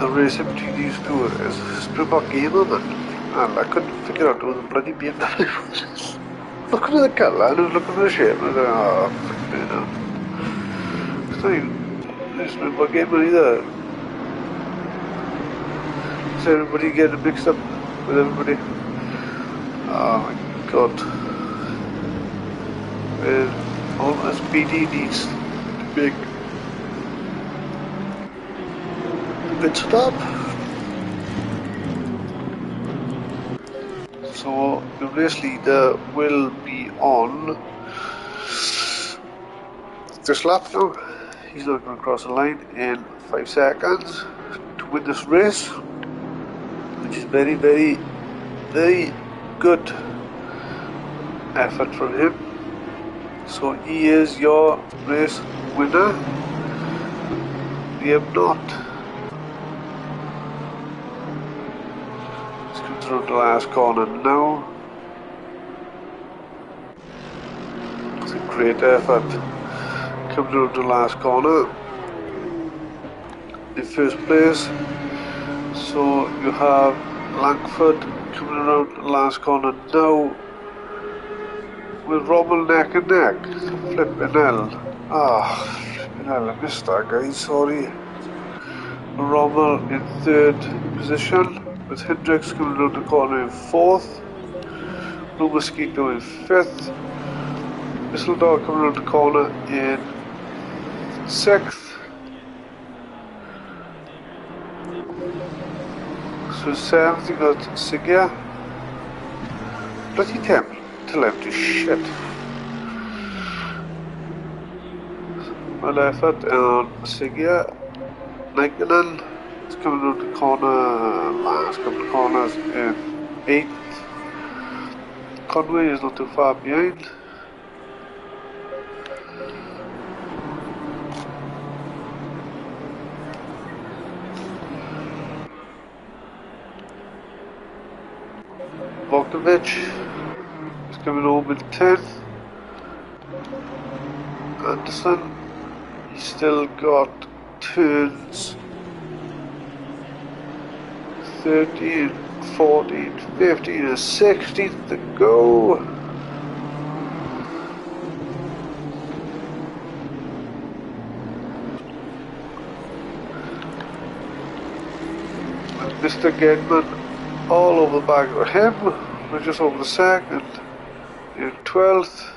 the race in between these two is Springbok Gamer, man. And I couldn't figure out it was a bloody BMW. Looking at the colour and I was looking at the shape and I was like, oh, fuck me now. It's not even Springbok Gamer either. Is everybody getting mixed up with everybody? Oh my god. Almost BD needs to make a pit stop. So the race leader will be on this lap now. He's not going to cross the line in 5 seconds to win this race, which is very, very, very good effort from him. So he is your race winner. We have not. Let's come through the last corner now. It's a great effort. Come through the last corner in first place. So you have Langford coming around the last corner now with Rommel neck and neck. Flippin' hell. Flippin' hell, I missed that, guys, sorry. Rommel in third position with Hendricks coming around the corner in fourth. Blue Mosquito in fifth. Whistledog coming around the corner in sixth. So seventh you got Sigia. Bloody till empty shit. Well effort on Sigia. Nikanen is coming around the corner, last couple of corners in eighth. Conway is not too far behind. Vogtovich is coming home in 10th. Anderson, he's still got turns 13, 14, 15 and 16 to go. And Mr. Gedman all over the back of him. We're just over the second in 12th.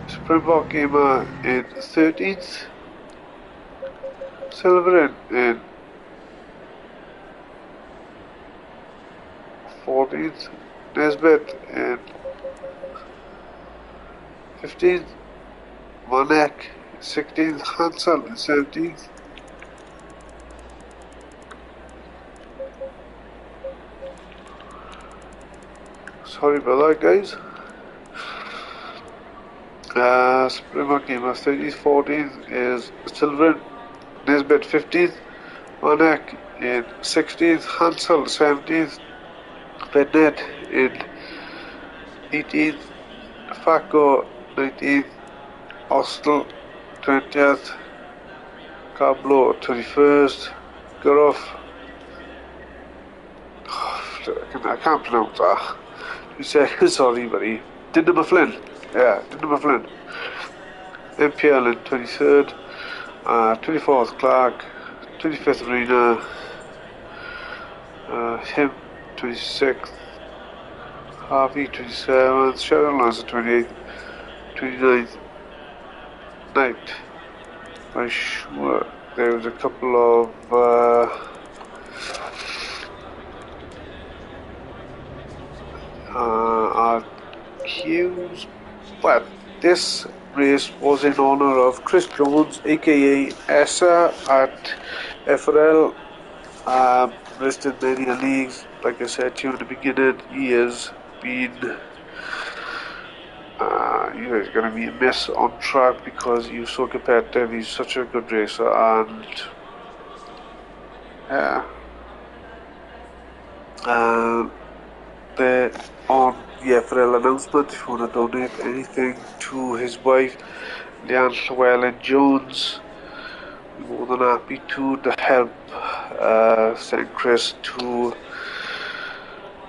Springbok Gamer in 13th. Silverin in 14th. Nesbitt in 15th. Vanek 16th. Hansel in 17th. Sorry about that, guys. Springbok Gamer 30th, 14th is Silverin, Nesbitt 15th, Vanek in 16th, Hansel 17th, Bennett in 18th, Faco 19th, Ostel 20th, Cablo 21st, Gurov, I can't pronounce that. 2 seconds, sorry buddy. Dindema Flynn. Yeah, Dindema Flynn. MPL in 23rd, 24th Clark, 25th Arena, him 26th, Harvey 27th, Shadow Lancer 28th, 29th, Knight. I'm sure there was a couple of RQs, but this race was in honor of Chris Jones, aka Essa at FRL. Raced in many leagues. Like I said to you in the beginning, he has been he's going to be a mess on track because he's so competitive. He's such a good racer, and Yeah. Uh, they're on the FRL announcement. If you want to donate anything to his wife, Leanne Llewellyn Jones, we're more than happy to help send Chris to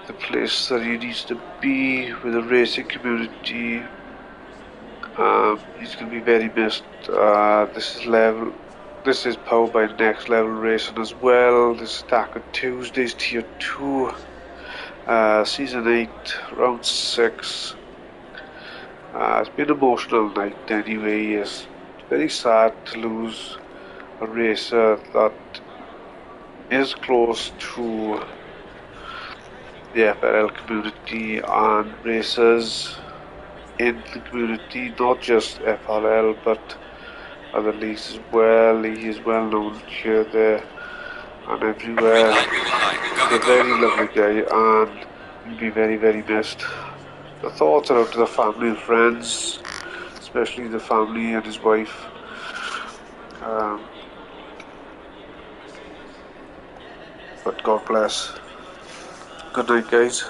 the place that he needs to be with the racing community. He's going to be very missed. This is powered by Next Level Racing as well. This is Taco Tuesdays Tier 2, Season 8, Round 6. It's been an emotional night anyway. It's very sad to lose a racer that is close to the FRL community and racers in the community, not just FRL but other leagues as well. He is well known here, there and Green everywhere. light, green light. Go, He's a go, go. very lovely guy and he'll be very, very missed. The thoughts are out to the family and friends, especially the family and his wife. But God bless. Good night, guys.